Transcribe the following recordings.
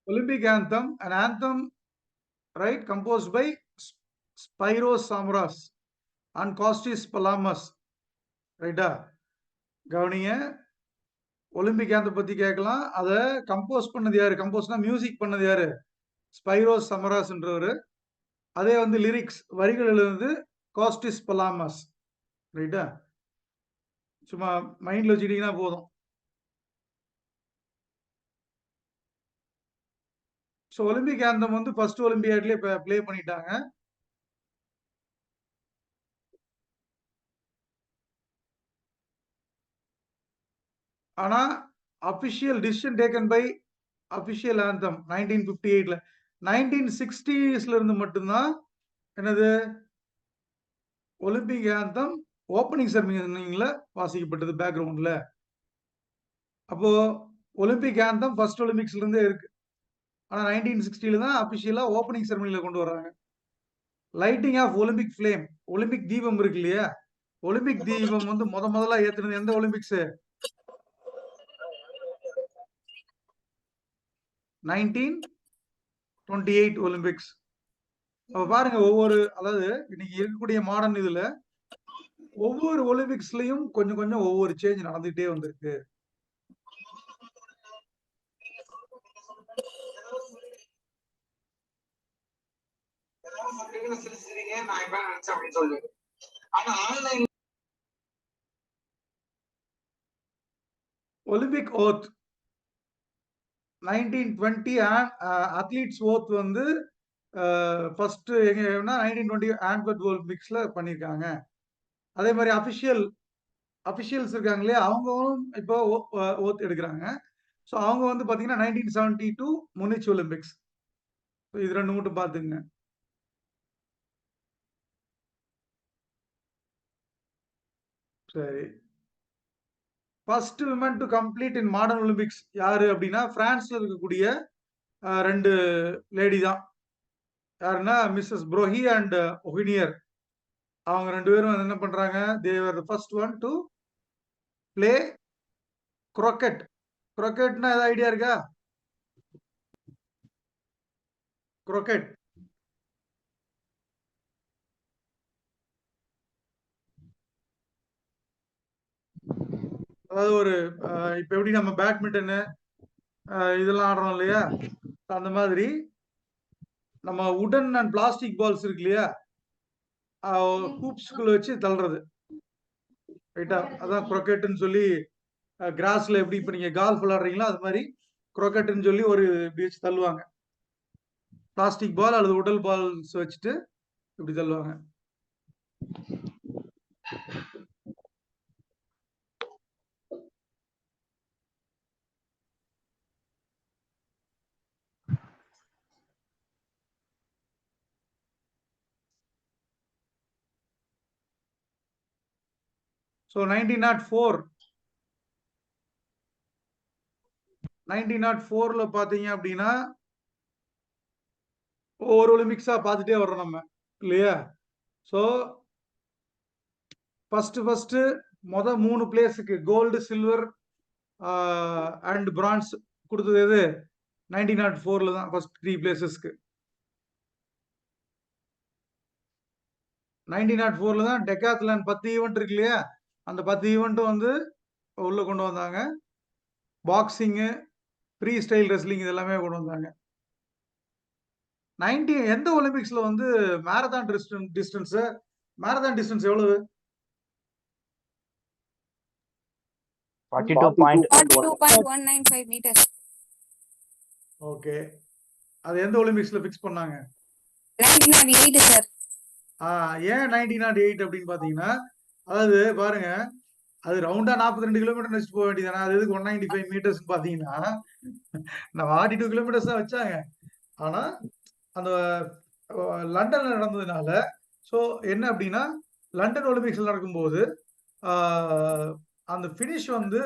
Olympic anthem, an anthem, right, composed by Spyros Samras and Kostis Palamas, ரைட்டா? கவனிங்க, Olympic anthem பத்தி கேட்கலாம். அதை கம்போஸ் பண்ணது யாரு? கம்போஸ்னா மியூசிக் பண்ணது யாரு? ஸ்பைரோஸ் சமராஸ்ன்றவரு. அதே வந்து லிரிக்ஸ் வரிகள் எழுதுனது காஸ்டிஸ் பலாமஸ், ரைட்டா? சும்மா மைண்ட்ல வச்சுக்கிட்டீங்கன்னா போதும். ஸோ ஒலிம்பிக் ஆந்தம் வந்து ஃபர்ஸ்ட் ஒலிம்பியாட்லயே ப்ளே பண்ணிட்டாங்க. ஆனா official decision taken by official anthem 1958ல 1960ஸ்ல இருந்து மட்டும்தான் என்னது ஒலிம்பிக் ஆந்தம் ஓப்பனிங் செரமனில வாசிக்கப்பட்டது பேக்ரவுண்ட்ல. அப்போ ஒலிம்பிக் ஆந்தம் ஃபர்ஸ்ட் ஒலிம்பிக்ஸ்ல இருந்தே இருக்கு. ஆனா 1960ல தான் அபிஷியலா ஓப்பனிங் செரமனில கொண்டு வர்றாங்க. Lighting of Olympic flame, Olympic தீபம் இருக்கு இல்லையா? ஒலிம்பிக் தீபம் வந்து முதல்ல ஏத்துனது எந்த ஒலிம்பிக்ஸ்? 1928 ஒலிம்பிக்ஸ். அப்ப பாருங்க, அதாவது இன்னைக்கு இருக்கக்கூடிய மாடர்ன் இதுல ஒவ்வொரு ஒலிம்பிக்ஸ்லயும் கொஞ்சம் கொஞ்சம் ஒவ்வொரு சேஞ்ச் நடந்துகிட்டே வந்திருக்கு. ஒலிம்பிக் ஓத் 1920 அத்லீட்ஸ் ஓத் வந்து ஃபர்ஸ்ட் எங்கன்னா 1920 ஆன்வர்ட் ஒலிம்பிக்ஸ்ல பண்ணிருக்காங்க. அதே மாதிரி அபிஷியல்ஸ் இருக்காங்க இல்லையா, அவங்களும் இப்போ ஓத் எடுக்கிறாங்க. ஸோ அவங்க வந்து பாத்தீங்கன்னா 1972 முனிச் ஒலிம்பிக்ஸ். இது ரெண்டு மட்டும் பாத்துங்க. சரி, first women to complete in modern Olympics யாரு அப்படின்னா பிரான்ஸ்ல இருக்கக்கூடிய ரெண்டு லேடி தான். யாருன்னா மிஸ்ஸஸ் ப்ரோஹி அண்ட் ஒஹினியர். அவங்க ரெண்டு பேரும் என்ன பண்றாங்க? They are the first one to play croquet. croquetனா ஏதாவது ஐடியா இருக்கா? croquet அதாவது ஒரு இப்ப எப்படி நம்ம பேட்மிண்டனு இதெல்லாம் ஆடுறோம் இல்லையா, அந்த மாதிரி நம்ம உடன் அண்ட் பிளாஸ்டிக் பால்ஸ் இருக்கு இல்லையா, ஹூப்ஸ்குள்ள வச்சு தள்ளுறது, ரைட்டா? அதான் croquetன்னு சொல்லி. கிராஸ்ல எப்படி இப்ப நீங்க கால்ஃப் விளையாடுறீங்களோ அது மாதிரி croquetன்னு சொல்லி ஒரு இப்படி வச்சு தள்ளுவாங்க. பிளாஸ்டிக் பால் அல்லது உடல் பால்ஸ் வச்சுட்டு இப்படி தள்ளுவாங்க. ஸோ 1904ல பாத்தீங்க அப்படின்னா ஒவ்வொரு ஒலிம்பிக்ஸா பார்த்துட்டே வர்றோம் நம்ம இல்லையா? ஸோ ஃபர்ஸ்ட் மொதல் 3 பிளேஸுக்கு கோல்டு, சில்வர் அண்ட் பிரான்ஸ் கொடுத்தது எது? 1904ல தான் ஃபர்ஸ்ட் 3 பிளேசஸ்க்கு. 1904ல தான் டெக்காத்லான் 10 ஈவெண்ட் இருக்கு இல்லையா, அந்த 10 ஈவெண்ட்டும் வந்து உள்ள கொண்டு வந்தாங்க. பாக்ஸிங்கு, ஃப்ரீ ஸ்டைல் ரெஸ்லிங் இதெல்லாமே கொண்டு வந்தாங்க. எந்த ஒலிம்பிக்ஸ்ல வந்து மேரத்தான் டிஸ்டன்ஸ் எவ்வளவு? 42.195 meters. ஓகே, அது எந்த ஒலிம்பிக்ஸ்ல ஃபிக்ஸ் பண்ணாங்க? 1908 சார். ஏன் 1908 அப்படின்னு பாத்தீங்கன்னா, அதாவது பாருங்க, அது ரவுண்டா 42 கிலோமீட்டர் வச்சுட்டு போக வேண்டியதானே, அது எதுக்கு 195 மீட்டர்ஸ் பாத்தீங்கன்னா, நம்ம 42 கிலோமீட்டர்ஸ் தான் வச்சாங்க. ஆனா அந்த லண்டன்ல நடந்ததுனால, ஸோ என்ன அப்படின்னா, லண்டன் ஒலிம்பிக்ஸ்ல நடக்கும்போது அந்த ஃபினிஷ் வந்து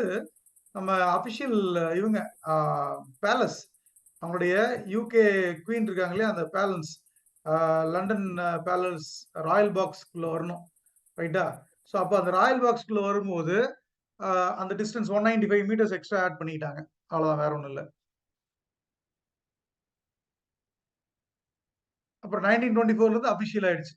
நம்ம அபிஷியல் இவங்க பேலஸ், அவங்களுடைய யூகே குவீன் இருக்காங்க இல்லையா, அந்த பேலன்ஸ் லண்டன் பேலஸ் ராயல் பாக்ஸ்குள்ள வரணும், ரைட்டா? ஸோ அப்போ அந்த ராயல் பாக்ஸ்குள்ள வரும்போது அந்த டிஸ்டன்ஸ் 195 மீட்டர்ஸ் எக்ஸ்ட்ரா ஆட் பண்ணிட்டாங்க. அவ்வளோதான், வேற ஒன்றும் இல்லை. அப்புறம் 1924 இருந்து அபிஷியல் ஆயிடுச்சு.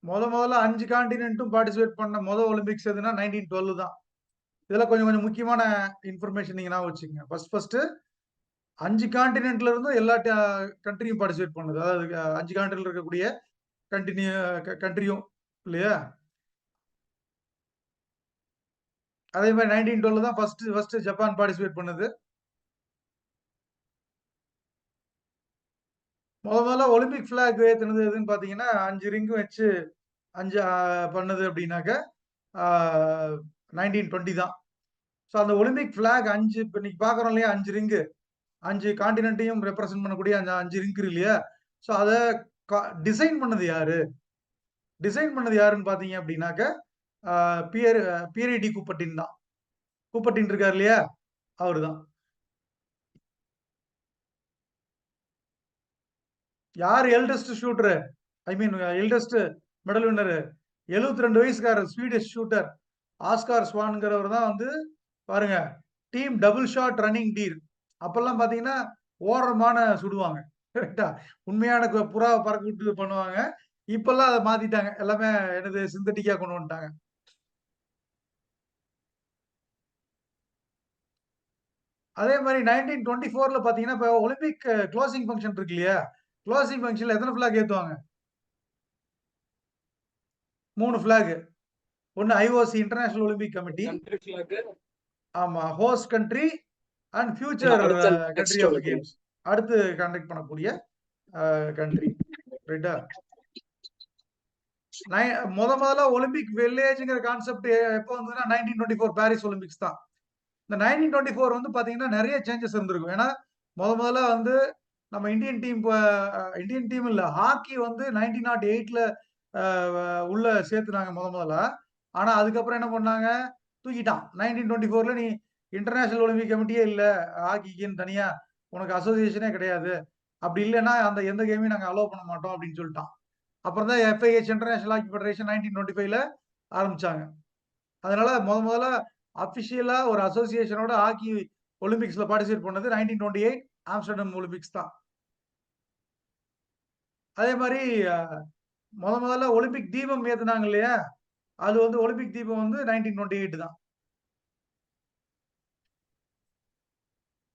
முதல்ல 5 கான்டினென்ட்டும் பார்ட்டிசிபேட் பண்ண ஒலிம்பிக்ஸ் எதுனா 1912 தான். இதெல்லாம் கொஞ்சம் கொஞ்சம் முக்கியமான இன்ஃபர்மேஷன் நீங்க ஞாபகம் வச்சுக்கங்க. ஃபர்ஸ்ட் 5 கான்டினென்ட்ல இருந்தும் எல்லா கண்ட்ரியும் பார்ட்டிசிபேட் பண்ணுது. அதாவது 5 கான்டினென்ட்ல இருக்கக்கூடிய கண்ட்ரியும் இல்லையா? அதே மாதிரி 1912 தான் ஃபர்ஸ்ட் ஜப்பான் பார்ட்டிசிபேட் பண்ணுது. முதல்ல ஒலிம்பிக் பிளாக் ஏத்துனது எதுன்னு பாத்தீங்கன்னா 5 ரிங்கும் வச்சு 5 பண்ணுது அப்படின்னாக்க 1920 தான். ஸோ அந்த ஒலிம்பிக் பிளாக் 5 இப்ப இன்னைக்கு பாக்குறோம் இல்லையா, 5 ரிங்கு 5 கான்டினென்ட்டையும் ரெப்ரசென்ட் பண்ணக்கூடிய அந்த 5 ரிங்க் இல்லையா? ஸோ அதை டிசைன் பண்ணது யாரு? டிசைன் பண்ணது யாருன்னு பாத்தீங்க அப்படின்னாக்க பியர் டி கூப்பர்டின் தான். கூப்பர்டின் இருக்காரு இல்லையா, அவருதான். யார் eldest shooter, I mean eldest medal winner? 72 வயசுக்காரர் ஸ்வீடிஷ் ஷூட்டர் ஆஸ்கார் ஸ்வான்ங்கிறவர் தான் வந்து பாருங்க, team double shot running deer. அப்பெல்லாம் பாத்தீங்கன்னா ஓரமான சுடுவாங்க, கரெக்டா? உண்மையான புறாவை பறக்க விட்டு பண்ணுவாங்க. இப்பெல்லாம் அதை மாத்திட்டாங்க, எல்லாமே என்னது சிந்தட்டிக்கா கொண்டு வந்துட்டாங்க. அதே மாதிரி 1924ல பாத்தீங்கன்னா இப்ப ஒலிம்பிக் க்ளோசிங் ஃபங்க்ஷன் இருக்கு இல்லையா, க்ளோசிங் ஃபங்க்ஷன்ல எத்தனை பிளாக் ஏத்துவாங்க? 3 பிளாக். ஒன்னு ஐஓசி இன்டர்நேஷனல் ஒலிம்பிக் கமிட்டி, ஆமா, host country and future country of games, அடுத்து கண்டக்ட் பண்ணக்கூடிய கண்ட்ரி, ரைட்டா? முதல்ல ஒலிம்பிக் வில்லேஜ்ங்கிற கான்செப்ட் எப்போ வந்ததுன்னா 1924 பாரிஸ் ஒலிம்பிக்ஸ் தான். இந்த 1924 வந்து பாத்தீங்கன்னா நிறைய சேஞ்சஸ் இருந்திருக்கும். ஏன்னா முதல்ல வந்து நம்ம இந்தியன் டீம் இல்ல, ஹாக்கி வந்து 1908ல உள்ள சேர்த்துனாங்க முதல்ல. ஆனா அதுக்கப்புறம் என்ன பண்ணாங்க, தூக்கிட்டான். 1924ல நீ இன்டர்நேஷனல் ஒலிம்பிக் கமிட்டியே இல்ல, ஹாக்கிக்குன்னு தனியா உனக்கு அசோசியேஷனே கிடையாது, அப்படி இல்லைன்னா அந்த எந்த கேமையும் நாங்க அலோவ் பண்ண மாட்டோம் அப்படின்னு சொல்லிட்டான். அப்புறம் தான் FIH இன்டர்நேஷனல் ஹாக்கி ஃபெடரேஷன் 1925ல ஆரம்பிச்சாங்க. அதனால முதல்ல அபிஷியலா ஒரு அசோசியேஷனோட ஹாக்கி ஒலிம்பிக்ஸ்ல பார்ட்டிசிபேட் பண்ணது 1928 ஆம்ஸ்டர்டம் ஒலிம்பிக்ஸ் தான். அதே மாதிரி முதல்ல ஒலிம்பிக் தீபம் ஏத்துனாங்க இல்லையா, அது வந்து ஒலிம்பிக் தீபம் வந்து 1928 தான்.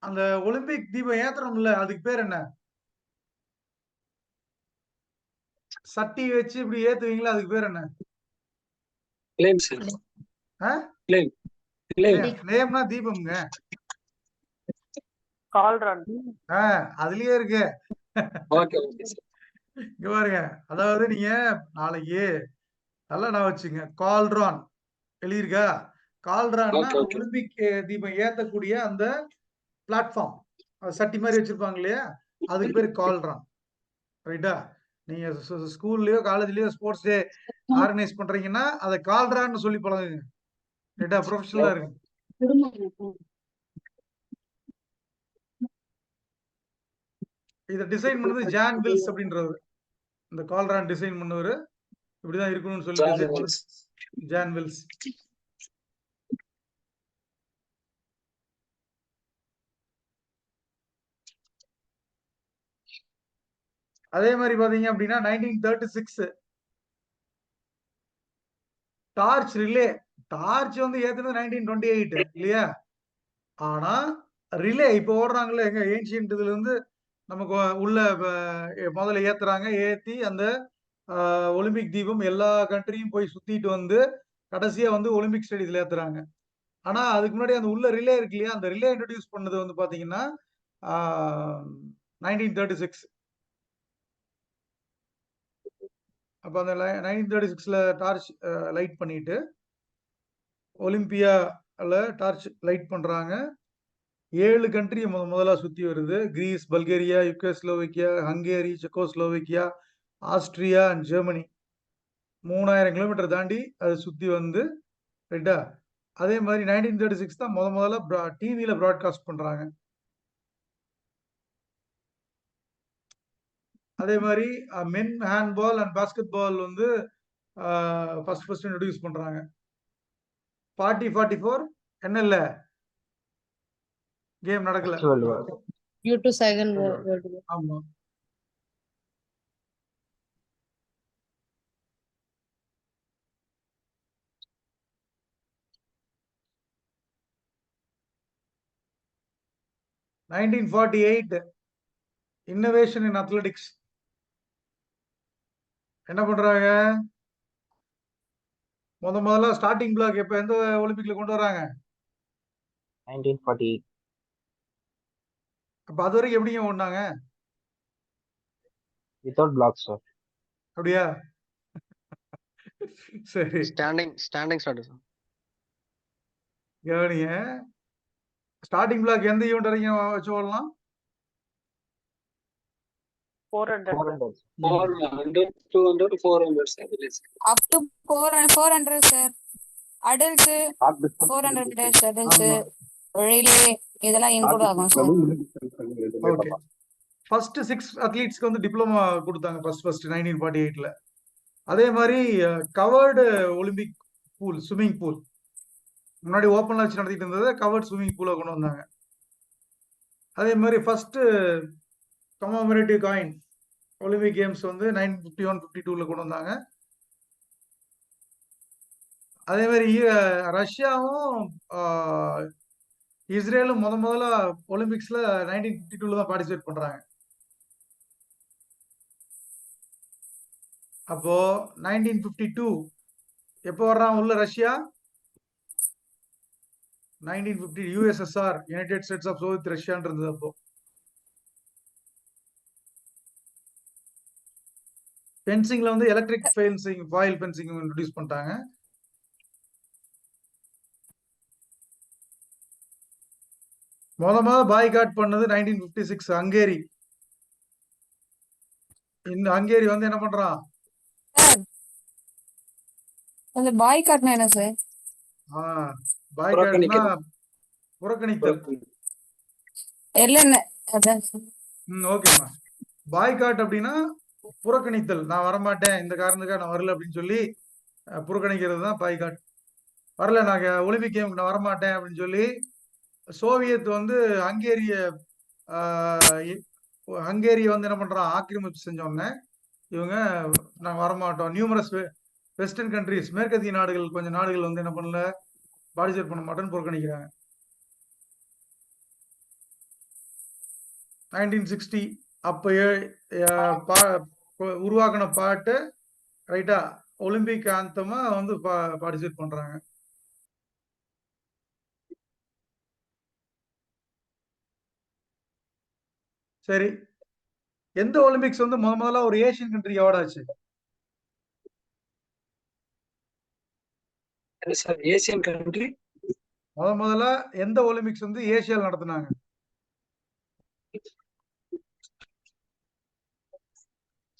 அந்த ஒலிம்பிக் தீபம் ஏத்துறோம்ல, அதுக்கு பேர் என்ன? சட்டி வச்சு இப்படி ஏத்துவீங்களா, அதுக்கு பேர் என்ன? ஃப்ளேம்னா தீபம்ங்க. கால்ரன். அதுலயே இருக்கு. இங்க பாருங்க, அதாவது நீங்க நாளைக்கு நல்லா நான் வச்சுங்க, கால்ரான் எழுதியிருக்கா? கால்ரான்னா ஒலிம்பிக் தீபம் ஏத்தக்கூடிய அந்த பிளாட்ஃபார்ம், சட்டி மாதிரி வச்சிருப்பாங்க இல்லையா, அதுக்கு பேரு கால்ரான், ரைட்டா? நீங்க ஸ்கூல்லயோ காலேஜ்லயோ ஸ்போர்ட்ஸ் டே ஆர்கனைஸ் பண்றீங்கன்னா அதை கால்ரான்னு சொல்லி பழகுங்க, ரைட்டா? ப்ரொஃபஷனலா இருக்கு. இதை டிசைன் பண்ணது ஜான் வில்ஸ் அப்படின்றவர். இந்த கால்ரான் டிசைன் பண்ணவர், இப்படிதான் இருக்கணும்னு சொல்லி டிசைன் பண்ணது ஜான் வில்ஸ். அதே மாதிரி பாத்தீங்க அப்படின்னா 1936 டார்ச் ரிலே. டார்ச் வந்து ஏத்துனது 1928 இல்லையா? ஆனா ரிலே இப்ப ஓடுறாங்கல்ல, எங்க ஏன்ஷியன்ட் இதுல இருந்து நமக்கு உள்ள முதல்ல ஏத்துறாங்க, ஏத்தி அந்த ஒலிம்பிக் தீபம் எல்லா கண்ட்ரியும் போய் சுத்திட்டு வந்து கடைசியா வந்து ஒலிம்பிக் ஸ்டேடியத்துல ஏத்துறாங்க. ஆனா அதுக்கு முன்னாடி அந்த உள்ள ரிலே இருக்கு இல்லையா, அந்த ரிலே இன்ட்ரோடியூஸ் பண்ணது வந்து பாத்தீங்கன்னா 1936. அப்ப அந்த 1936ல டார்ச் லைட் பண்ணிட்டு ஒலிம்பியால டார்ச் லைட் பண்றாங்க. 7 கண்ட்ரி முதல்ல சுத்தி வருது. Greece, Bulgaria, Yugoslavia, Hungary, Czechoslovakia, Austria and Germany. 3000 kilometre தாண்டி அது சுத்தி வந்து, ரைட்டா? அதே மாதிரி 1936 தான் முதல்ல டிவில பிராட்காஸ்ட் பண்றாங்க. அதே மாதிரி மென் ஹேண்ட்பால் அண்ட் பாஸ்கெட் பால் வந்து ஃபர்ஸ்ட் இன்ட்ரோடியூஸ் பண்றாங்க. 44 என்ன இல்ல, கேம் நடக்கல. First World War. Due to Second World War. ஆமா. (1948) இன்னோவேஷன் இன் அத்லெட்டிக்ஸ். என்ன பண்றாங்க? முதல்ல ஸ்டார்டிங் பிளாக் எப்ப எந்த ஒலிம்பிக்ல கொண்டு வராங்க? 1948. அப்ப அது வரைக்கும் எப்படிங்க ஓடுனாங்க? Without blocks, sir. அப்படியா? சரி, Standing started, sir. கவனிங்க. ஸ்டார்டிங் பிளாக் எந்த ஈவெண்ட் வரைக்கும் வச்சு ஓடலாம்? 400. 400. 400, 200, 400, I believe. Up to 400, sir. Adults, Short distance 400 meters, adults, ஆமா. relay, இதெல்லாம் short include ஆகும், sir. distance okay. ஃபர்ஸ்ட் 6 அத்லீட்ஸ்க்கு வந்து டிப்ளமா கொடுத்தாங்க ஃபர்ஸ்ட் 1948ல. அதே மாதிரி covered Olympic pool, swimming pool. முன்னாடி ஓப்பன்ல வச்சு நடத்திட்டு இருந்ததை கவர்ட் ஸ்விம்மிங் பூலை கொண்டு வந்தாங்க. அதே மாதிரி first commemorative coin Olympic games வந்து 1951-52ல கொண்டு வந்தாங்க. அதே மாதிரி ரஷ்யாவும் இஸ்ரேலும் முதல்ல ஒலிம்பிக்ஸ்ல 1952ல தான் பார்ட்டிசிபேட் பண்றாங்க. அப்போ 1952 எப்போ வர்றான் உள்ள Russia? 1950 USSR, united states of Soviet ரஷ்யான்னு இருந்தது. அப்போ ஃபென்சிங்ல வந்து electric fencing, foil fencing introduce பண்ணிட்டாங்க. முதல்ல பாய்காட் பண்ணது 1956 ஹங்கேரி. இந்த ஹங்கேரி வந்து என்ன பண்றான்? அந்த பாய்காட்னா என்ன சார்? பாய்காட்னா புறக்கணித்தல். இல்ல அதான் சார். ஓகேம்மா. பாய்காட் அப்படின்னா புறக்கணித்தல். நான் வரமாட்டேன், இந்த காரணத்துக்காக நான் வரல அப்படின்னு சொல்லி புறக்கணிக்கிறது தான் பாய்காட். வரல, நான் ஒலிம்பிக் கேமுக்கு நான் வரமாட்டேன் அப்படின்னு சொல்லி சோவியத் வந்து ஹங்கேரிய வந்து என்ன பண்றான்? ஆக்கிரமிப்பு செஞ்ச உடனே இவங்க நாங்க வரமாட்டோம். நியூமரஸ் வெஸ்டர்ன் கண்ட்ரிஸ், மேற்கத்திய நாடுகள், கொஞ்சம் நாடுகள் வந்து என்ன பண்ணல, பார்ட்டிசிபேட் பண்ண மாட்டேன்னு புறக்கணிக்கிறாங்க. 1960 அப்ப உருவாக்கின பாட்டு ரைட்டா ஒலிம்பிக் ஆந்தமா வந்து பார்ட்டிசிபேட் பண்றாங்க. சரி, எந்த ஒலிம்பிக்ஸ் வந்து முதல்ல ஒரு ஏசியன் கண்ட்ரி அவார்ட் ஆச்சு? Sir, Asian country. முதல்ல எந்த ஒலிம்பிக்ஸ் வந்து ஏசியால நடத்தினாங்க?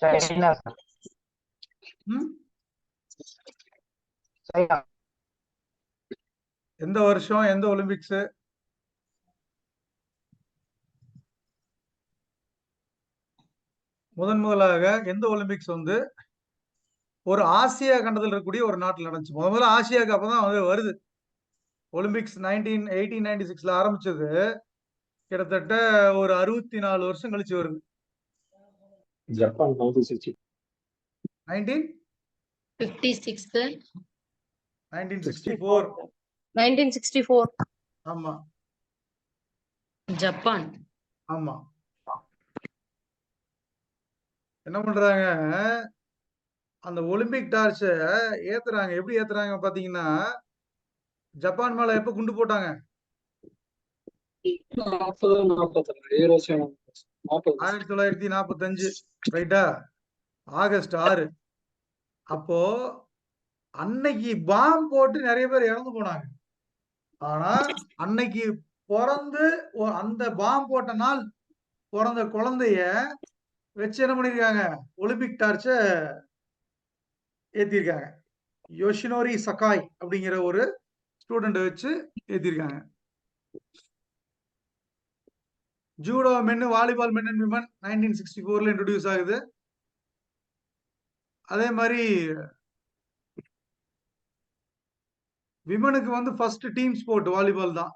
China, sir. China. எந்த வருஷம், எந்த ஒலிம்பிக்ஸ்? முதலாக எந்த ஒலிம்பிக்ஸ் வந்து ஒரு ஆசியா கண்டத்தில் இருக்கக்கூடிய ஒரு நாட்டில் நடந்துச்சு? முதல்ல ஆசியாவுக்கு அப்பதான் வந்து வருது ஒலிம்பிக்ஸ். 1896ல ஆரம்பிச்சது, கிட்டத்தட்ட ஒரு 64 வருஷம் கழிச்சு வருது. Japan, 1960. 1964. 1964. ஆமா Japan. ஆமா. என்ன பண்றாங்க? அந்த ஒலிம்பிக் டார்ச்ச ஏத்துறாங்க. எப்படி ஏத்துறாங்க பாத்தீங்கன்னா, ஜப்பான் மேல எப்ப குண்டு போட்டாங்க? 1945 ரைட்டா, ஆகஸ்ட் 6. அப்போ அன்னைக்கு பாம் போட்டு நிறைய பேர் இறந்து போனாங்க. ஆனா அன்னைக்கு பிறந்து அந்த பாம் போட்ட நாள் பிறந்த குழந்தைய வச்சு என்ன பண்ணிருக்காங்க? ஒலிம்பிக் டார்ச்ச ஏத்திருக்காங்க. யோஷினோரி சகாய் அப்படிங்கிற ஒரு ஸ்டூடெண்ட் வச்சு ஏத்திருக்காங்க. Judo men, volleyball men and women 1964ல இன்ட்ரோடியூஸ் ஆகுது. அதே மாதிரி விமனுக்கு வந்து ஃபர்ஸ்ட் டீம் ஸ்போர்ட் வாலிபால் தான்.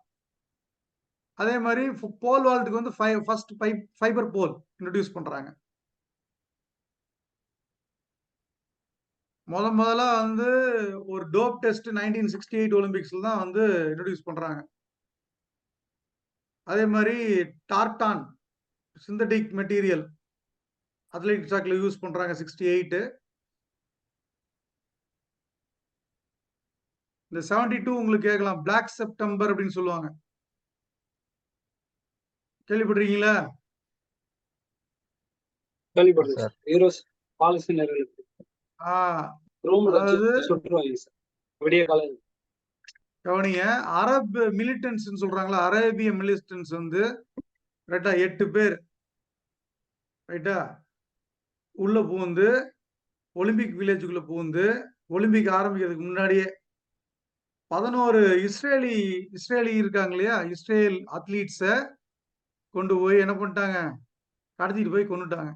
அதே மாதிரி போல் வால்ட்டுக்கு வந்து ஃபர்ஸ்ட் ஃபைபர் போல் இன்ட்ரடியூஸ் பண்றாங்க. முதல்ல வந்து ஒரு டோப் டெஸ்ட் 1968 ஒலிம்பிக்ஸ்ல தான் வந்து இன்ட்ரடியூஸ் பண்றாங்க. அதே மாதிரி டார்டான் சிந்தட்டிக் மெட்டீரியல் அத்லெட்டிக் ட்ராக்ல யூஸ் பண்றாங்க 68. இந்த 72 உங்களுக்கு கேட்கலாம். பிளாக் செப்டம்பர் அப்படின்னு சொல்லுவாங்க. கேள்விப்பட்டிருக்கீங்களா? கேள்விப்பட்டேன் சார். சார். ஹீரோஸ் பாலஸ்தீனர்களுக்கு ஆ, ரூம்ல வச்சு அதாவது சுட்டுருவாங்க சார். விடிய காலம். கவனிங்க, அரப் மிலிட்டன்ஸ் சொல்றாங்களா, அரேபிய மிலிட்டன்ஸ் வந்து ரைட்டா 8 பேர் ரைட்டா உள்ள பூந்து ஒலிம்பிக் வில்லேஜுக்குள்ள பூந்து ஒலிம்பிக் ஆரம்பிக்கிறதுக்கு முன்னாடியே 11 இஸ்ரேலி இருக்காங்க இல்லையா, இஸ்ரேல் அத்லீட்ஸ கொண்டு போய் என்ன பண்ணிட்டாங்க, கடத்திட்டு போய் கொன்னுட்டாங்க.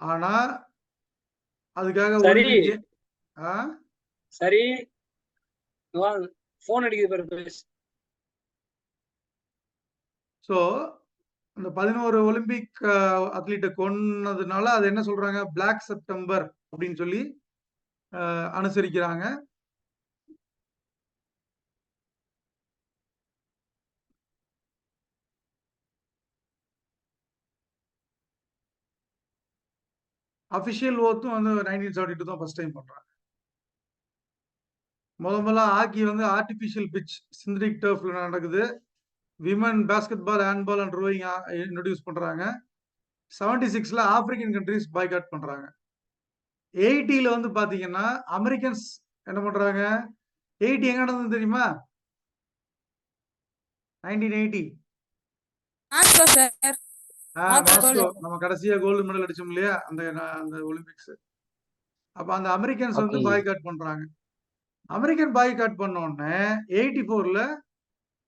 ஆனா அதுக்காக சரி ஒலிம்பிக் சரி போன் அடிக்குது பாரு பேசு. சோ இந்த 11 ஒலிம்பிக் அத்லீட்டை கொன்னதுனால அது என்ன சொல்றாங்க, பிளாக் செப்டம்பர் அப்படின்னு சொல்லி அனுசரிக்கிறாங்க. அபிஷியல் ஓத்தும் வந்து 1972 தான் ஃபர்ஸ்ட் டைம் பண்றாங்க. முதல்ல ஹாக்கி வந்து ஆர்டிபிஷியல் பிட்ச் சிந்தடிக் டர்ஃப்ல நடக்குது. Women basketball, handball and rowing introduce பண்றாங்க. 76ல ஆப்பிரிக்கன் கண்ட்ரிஸ் பாய்காட் பண்றாங்க. 80ல வந்து பாத்தீங்கன்னா அமெரிக்கன்ஸ் என்ன பண்றாங்க, 80 எங்க நடந்தது தெரியுமா? 1980 மாஸ்கோ சார். மாஸ்கோ. நம்ம கடைசியா கோல்டு மெடல் அடிச்சோம் இல்லையா, அந்த ஒலிம்பிக்ஸ். அப்ப அந்த அமெரிக்கன்ஸ் வந்து ஓகே. பாய்காட் பண்றாங்க. அமெரிக்கன் பாய்காட் பண்ண உடனே 84ல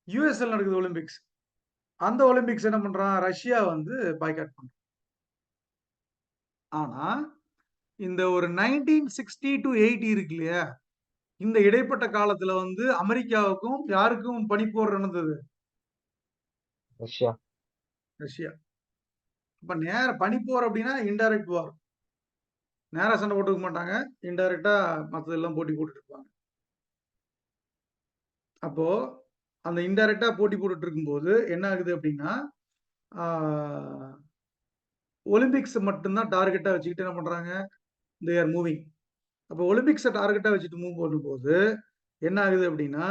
யூஎஸ்எல் நடக்குது ஒலிம்பிக்ஸ். அந்த ஒலிம்பிக்ஸ் என்ன பண்றான், ரஷ்யா வந்து பாய்காட் பண்றான். ஆனா இந்த ஒரு 1960 to 80 இருக்கு இல்லையா, இந்த இடைப்பட்ட காலத்துல வந்து அமெரிக்காவுக்கும் யாருக்கும் பனிப்போர் நடந்தது, ரஷ்யா. ரஷ்யா. இப்ப நேர பனிப்போர் அப்படின்னா இன்டைரக்ட் வார். நேரா சண்டை போட்டுக்க மாட்டாங்க, இன்டைரக்டா மத்ததெல்லாம் போட்டி போட்டுட்டு இருப்பாங்க. அப்போ அந்த இன்டைரக்டா போட்டி போட்டுட்டு இருக்கும்போது என்ன ஆகுது அப்படின்னா, ஒலிம்பிக்ஸ் மட்டும்தான் டார்கெட்டா வச்சுக்கிட்டு என்ன பண்றாங்க, தே ஆர் மூவிங். அப்போ ஒலிம்பிக்ஸை டார்கெட்டா வச்சுட்டு மூவ் பண்ணும்போது என்ன ஆகுது அப்படின்னா,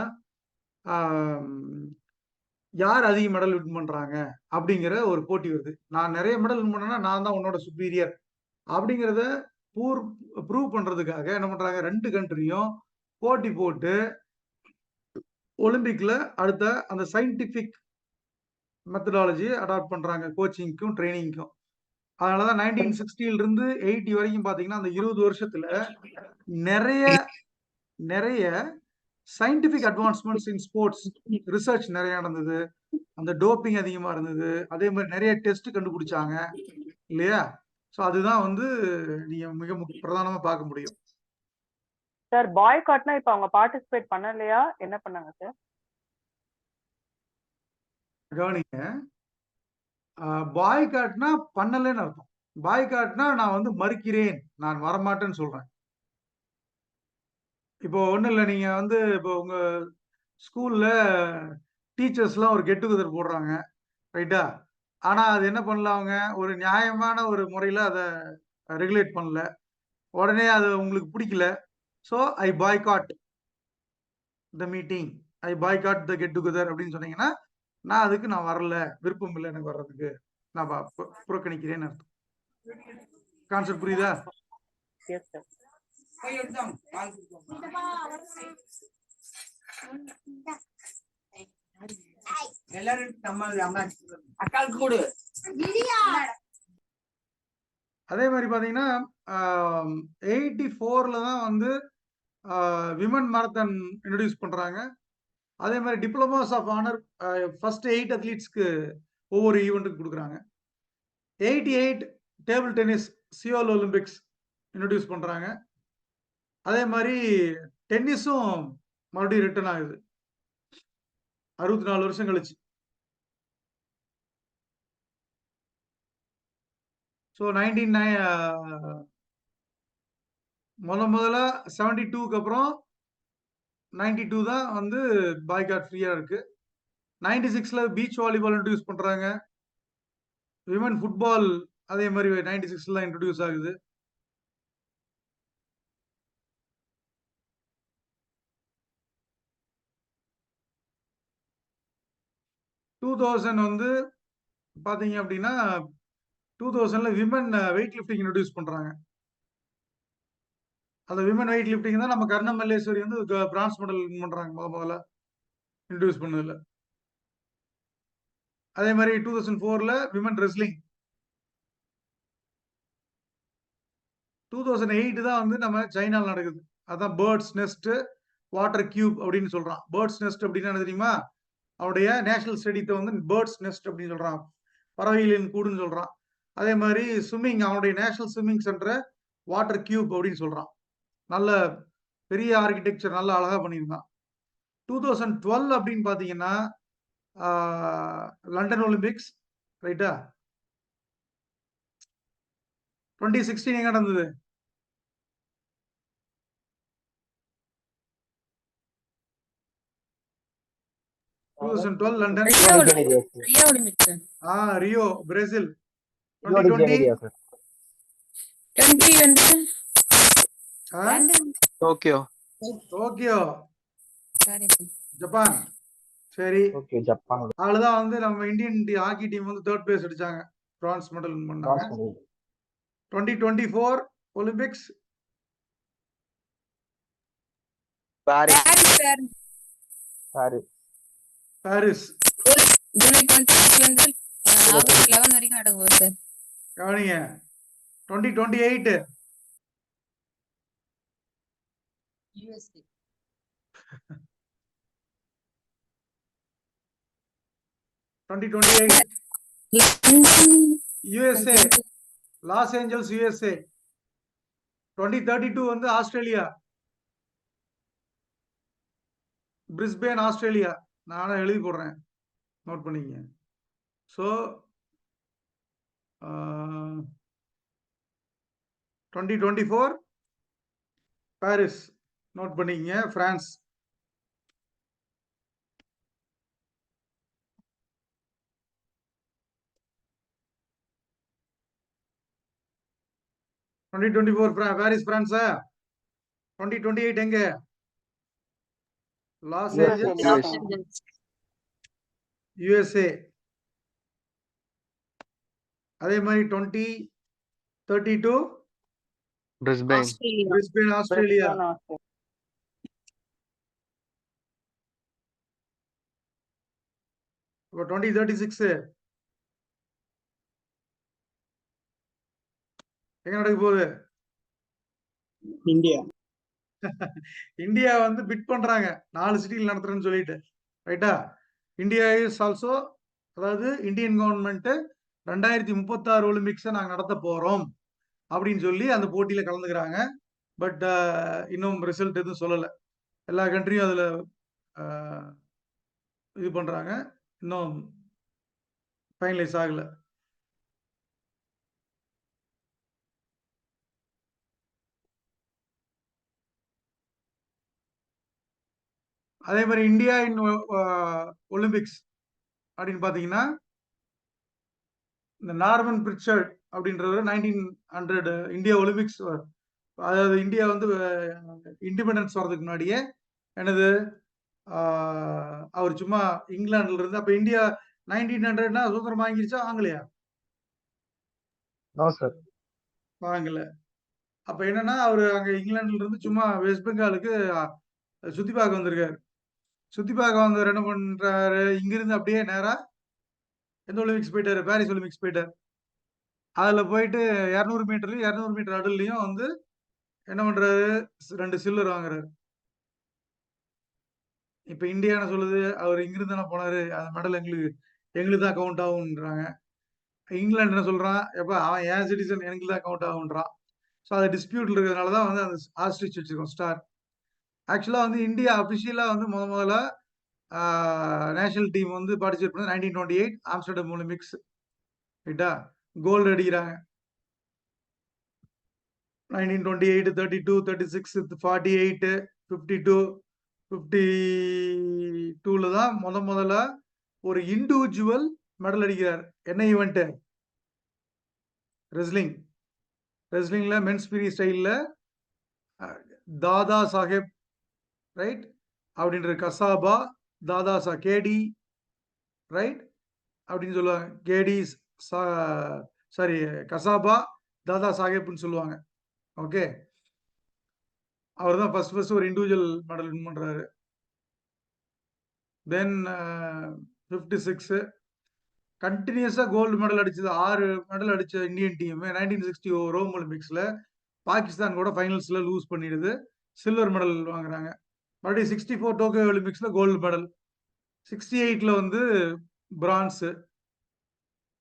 யார் அதிக மெடல் வின் பண்றாங்க அப்படிங்கிற ஒரு போட்டி வருது. நான் நிறைய மெடல் வின் பண்ணேன்னா நான் தான் உன்னோட சுப்பீரியர் அப்படிங்கிறத ப்ரூவ் பண்றதுக்காக என்ன பண்றாங்க, 2 கண்ட்ரியும் போட்டி போட்டு ஒலிம்பிக்ல அடுத்த அந்த சயின்டிபிக் மெத்தடாலஜி அடாப்ட் பண்றாங்க, கோச்சிங்க்கும் ட்ரைனிங்க்கும். அதனாலதான் 1960ல இருந்து 80 வரைக்கும் பாத்தீங்கன்னா அந்த 20 வருஷத்துல நிறைய நிறைய scientific advancements in sports research நிறைய நடந்தது. அந்த டோப்பிங் அதிகமா இருந்தது. அதே மாதிரி நிறைய டெஸ்ட் கண்டுபிடிச்சாங்க இல்லையா? சோ அதுதான் வந்து நீங்க மிக பிரதானமா பார்க்க முடியும். சார் பாய்காட்னா இப்ப அவங்க பார்ட்டிசிபேட் பண்ணலையா, என்ன பண்ணாங்க சார்? கவனிங்க, பாய்காட்னா பண்ணலன்னு அர்த்தம். பாய்காட்னா நான் வந்து மறுக்கிறேன், நான் வரமாட்டேன்னு சொல்றேன். இப்போ ஒண்ணும் இல்ல, நீங்க வந்து இப்போ உங்க ஸ்கூல்ல டீச்சர்ஸ்லாம் ஒரு கெட் டுகெதர் போடுறாங்க ரைட்டா? ஆனா அது என்ன பண்ணல, அவங்க ஒரு நியாயமான ஒரு முறையில அதை ரெகுலேட் பண்ணல. உடனே அது உங்களுக்கு பிடிக்கல. So I boycott the meeting, I boycott the get together அப்படின்னு சொன்னீங்கன்னா, நான் வரல, விருப்பம் இல்லை எனக்கு வர்றதுக்கு, நான் புறக்கணிக்கிறேன்னு அர்த்தம். கான்செப்ட் புரியுதா? Yes sir. அதே மாதிரி பாத்தீங்கன்னா 84ல தான் வந்து விமன் மாரத்தான் இன்ட்ரடியூஸ் பண்றாங்க. அதே மாதிரி டிப்ளமாஸ் ஆஃப் ஆனர் ஃபர்ஸ்ட் 8 அத்லீட்ஸ்க்கு ஒவ்வொரு ஈவெண்ட்டுக்கு கொடுக்குறாங்க. 88 table tennis Seoul Olympics introduce பண்றாங்க. அதே மாதிரி டென்னிஸும் மறுபடியும் ரிட்டர்ன் ஆகுது. 64 வருஷம் கழிச்சு. ஸோ 19 72க்கு அப்புறம் 92 தான் வந்து பாய்காட் ஃப்ரீயா இருக்கு. 96ல பீச் வாலிபால் இன்ட்ரடியூஸ் பண்றாங்க. விமன் ஃபுட்பால் அதே மாதிரி 96ல இன்ட்ரடியூஸ் ஆகுது. டூ தௌசண்ட் வந்து பாத்தீங்க அப்படின்னா 2000ல விமன் வெயிட் லிஃப்டிங் இன்ட்ரடியூஸ் பண்றாங்க. அந்த விமன் வெயிட் லிஃப்டிங் தான் நம்ம கர்ணம் மல்லேஸ்வரி வந்து பிரான்ஸ் மெடல் வின் பண்றாங்க முதல்ல இன்ட்ரடியூஸ் பண்ணதுல. அதே மாதிரி 2004ல விமன் ரெஸ்லிங். 2008 தான் வந்து நம்ம சைனால நடக்குது. அதான் பேர்ட்ஸ் நெஸ்ட் வாட்டர் கியூப் அப்படின்னு சொல்றான். பேர்ட்ஸ் நெஸ்ட் அப்படின்னா என்ன தெரியுமா? அவருடைய நேஷனல் ஸ்டேடியத்தை வந்து பேர்ட்ஸ் நெஸ்ட் அப்படின்னு சொல்றான். பறவைகளின் கூடுன்னு சொல்றான். அதே மாதிரி ஸ்விம்மிங் அவனுடைய நேஷனல் ஸ்விம்மிங் சென்டரை வாட்டர் கியூப் அப்படின்னு சொல்றான். நல்ல பெரிய ஆர்கிடெக்சர் நல்ல அழகா பண்ணியிருந்தான். 2012 அப்படின்னு பாத்தீங்கன்னா லண்டன் ஒலிம்பிக்ஸ் ரைட்டா. 2016 எங்க நடந்தது? London. Rio Olympics sir. Rio Brazil. Rio de 2020 Janeiro sir. 20 வந்து ஆ? London. Tokyo. Tokyo sorry sir. Japan. சரி, ஓகே ஜப்பான் அதுலதான் வந்து நம்ம இந்தியன் ஹாக்கி டீம் வந்து 3rd பிளேஸ் அடிச்சாங்க. பிரான்ஸ் மெடல் வின் பண்ணாங்க. 2024 Olympics Paris. Paris sir. Paris. Paris. July 26 வந்து ஆகஸ்ட் 11 வரைக்கும் நடக்க போகுது சார். கவனிங்க. 2028 USA. 2028 London. USA Los Angeles USA. 2032 வந்து ஆஸ்திரேலியா பிரிஸ்பேன் ஆஸ்திரேலியா. நானும் எழுதி போடுறேன், நோட் பண்ணிக்கங்க. ஸோ 2024 பாரிஸ் நோட் பண்ணிக்கங்க. பிரான்ஸ். பாரிஸ் பிரான்ஸா. 2028 எங்க? Los Angeles USA. அதே மாதிரி 2032 பிரிஸ்பேன். ஆஸ்திரேலியா. Brisbane Australia. இப்போ 2036 எங்க நடக்க போகுது? இந்தியா. இந்தியா வந்து பிட் பண்றாங்க 4 சிட்டியில் நடத்துறேன்னு சொல்லிட்டு ரைட்டா. இந்தியா இஸ் ஆல்சோ, அதாவது இந்தியன் கவர்மெண்ட் 2036 ஒலிம்பிக்ஸை நாங்க நடத்த போறோம் அப்படின்னு சொல்லி அந்த போட்டியில கலந்துக்கிறாங்க. பட் இன்னும் ரிசல்ட் எதுவும் சொல்லல. எல்லா கண்ட்ரியும் அதுல இது பண்றாங்க, இன்னும் ஃபைனலைஸ் ஆகல. அதே மாதிரி இந்தியா இன் ஒலிம்பிக்ஸ் அப்படின்னு பாத்தீங்கன்னா இந்த நார்மன் பிரிச்சர்ட் அப்படின்றவர் 1900 இந்தியா ஒலிம்பிக்ஸ், அதாவது இந்தியா வந்து இண்டிபெண்டன்ஸ் வர்றதுக்கு முன்னாடியே என்னது அவர் சும்மா இங்கிலாந்துல இருந்து, அப்ப இந்தியா 1900 சுதந்திரம் வாங்கிருச்சா வாங்கலையா? No sir. வாங்கல. அப்ப என்னன்னா அவரு அங்க இங்கிலாந்துல இருந்து சும்மா வெஸ்ட் பெங்காலுக்கு சுத்தி பார்க்க வந்திருக்காரு. சுத்தி பார்க்க வந்தவர் என்ன பண்றாரு, இங்கிருந்து அப்படியே நேரா எந்த ஒலிம்பிக்ஸ் போயிட்டாரு? பாரிஸ் ஒலிம்பிக்ஸ் போயிட்டாரு. அதுல போயிட்டு 200 மீட்டர்லயும் 200 மீட்டர் அடல்லையும் வந்து என்ன பண்றாரு, 2 சில்வர் வாங்குறாரு. இப்ப இந்தியா என்ன சொல்லுது, அவர் இங்கிருந்து தானே போனாரு, அந்த மெடல் எங்களுக்கு தான் கவுண்ட் ஆகும்ன்றாங்க. இங்கிலாந்து என்ன சொல்றான், எப்ப அவன் ஏன் சிட்டிசன் எனக்கு தான் கவுண்ட் ஆகுன்றான். ஸோ அது டிஸ்பியூட்ல இருக்கிறதுனால தான் வந்து அந்த ஆஸ்ட்ரிச் வச்சிருக்கோம் ஸ்டார். ஆக்சுவலா வந்து இந்தியா அபிஷியலா வந்து முதல்ல நேஷனல் டீம் வந்து பார்ட்டிசிபேட் பண்ணது 1928 ஆம்ஸ்டர்டம் ஒலிம்பிக்ஸ். ரைட்டா? கோல்டு அடிக்கிறாங்க. 1928, 32, 36, 48, 52, 52ல தான் முதல்ல ஒரு இண்டிவிஜுவல் மெடல் அடிக்கிறார். என்ன ஈவெண்ட்? ரெஸ்லிங். ரெஸ்லிங்ல மென்ஸ் ஃப்ரீ ஸ்டைல்ல தாதா சாஹேப் ரைட் அப்படின்ற கசாபா தாதா கேடி ரைட் அப்படின்னு சொல்லுவாங்க. கேடி சாரி கசாபா தாதா சாஹேப்னு சொல்லுவாங்க. ஓகே, அவர் தான் ஃபர்ஸ்ட் ஒரு இண்டிவிஜுவல் மெடல் வின் பண்றாரு. தென் 56 கண்டினியூஸா கோல்டு மெடல் அடிச்சது 6 மெடல் அடிச்ச இந்தியன் டீம் 1960 ரோம் ஒலிம்பிக்ஸ்ல பாகிஸ்தான் கூட ஃபைனல்ஸ்ல லூஸ் பண்ணிடுது. சில்வர் மெடல் வாங்குறாங்க. மறுபடியும் 64 டோக்கியோ ஒலிம்பிக்ஸ்ல கோல்டு மெடல். 68ல வந்து பிரான்ஸ்.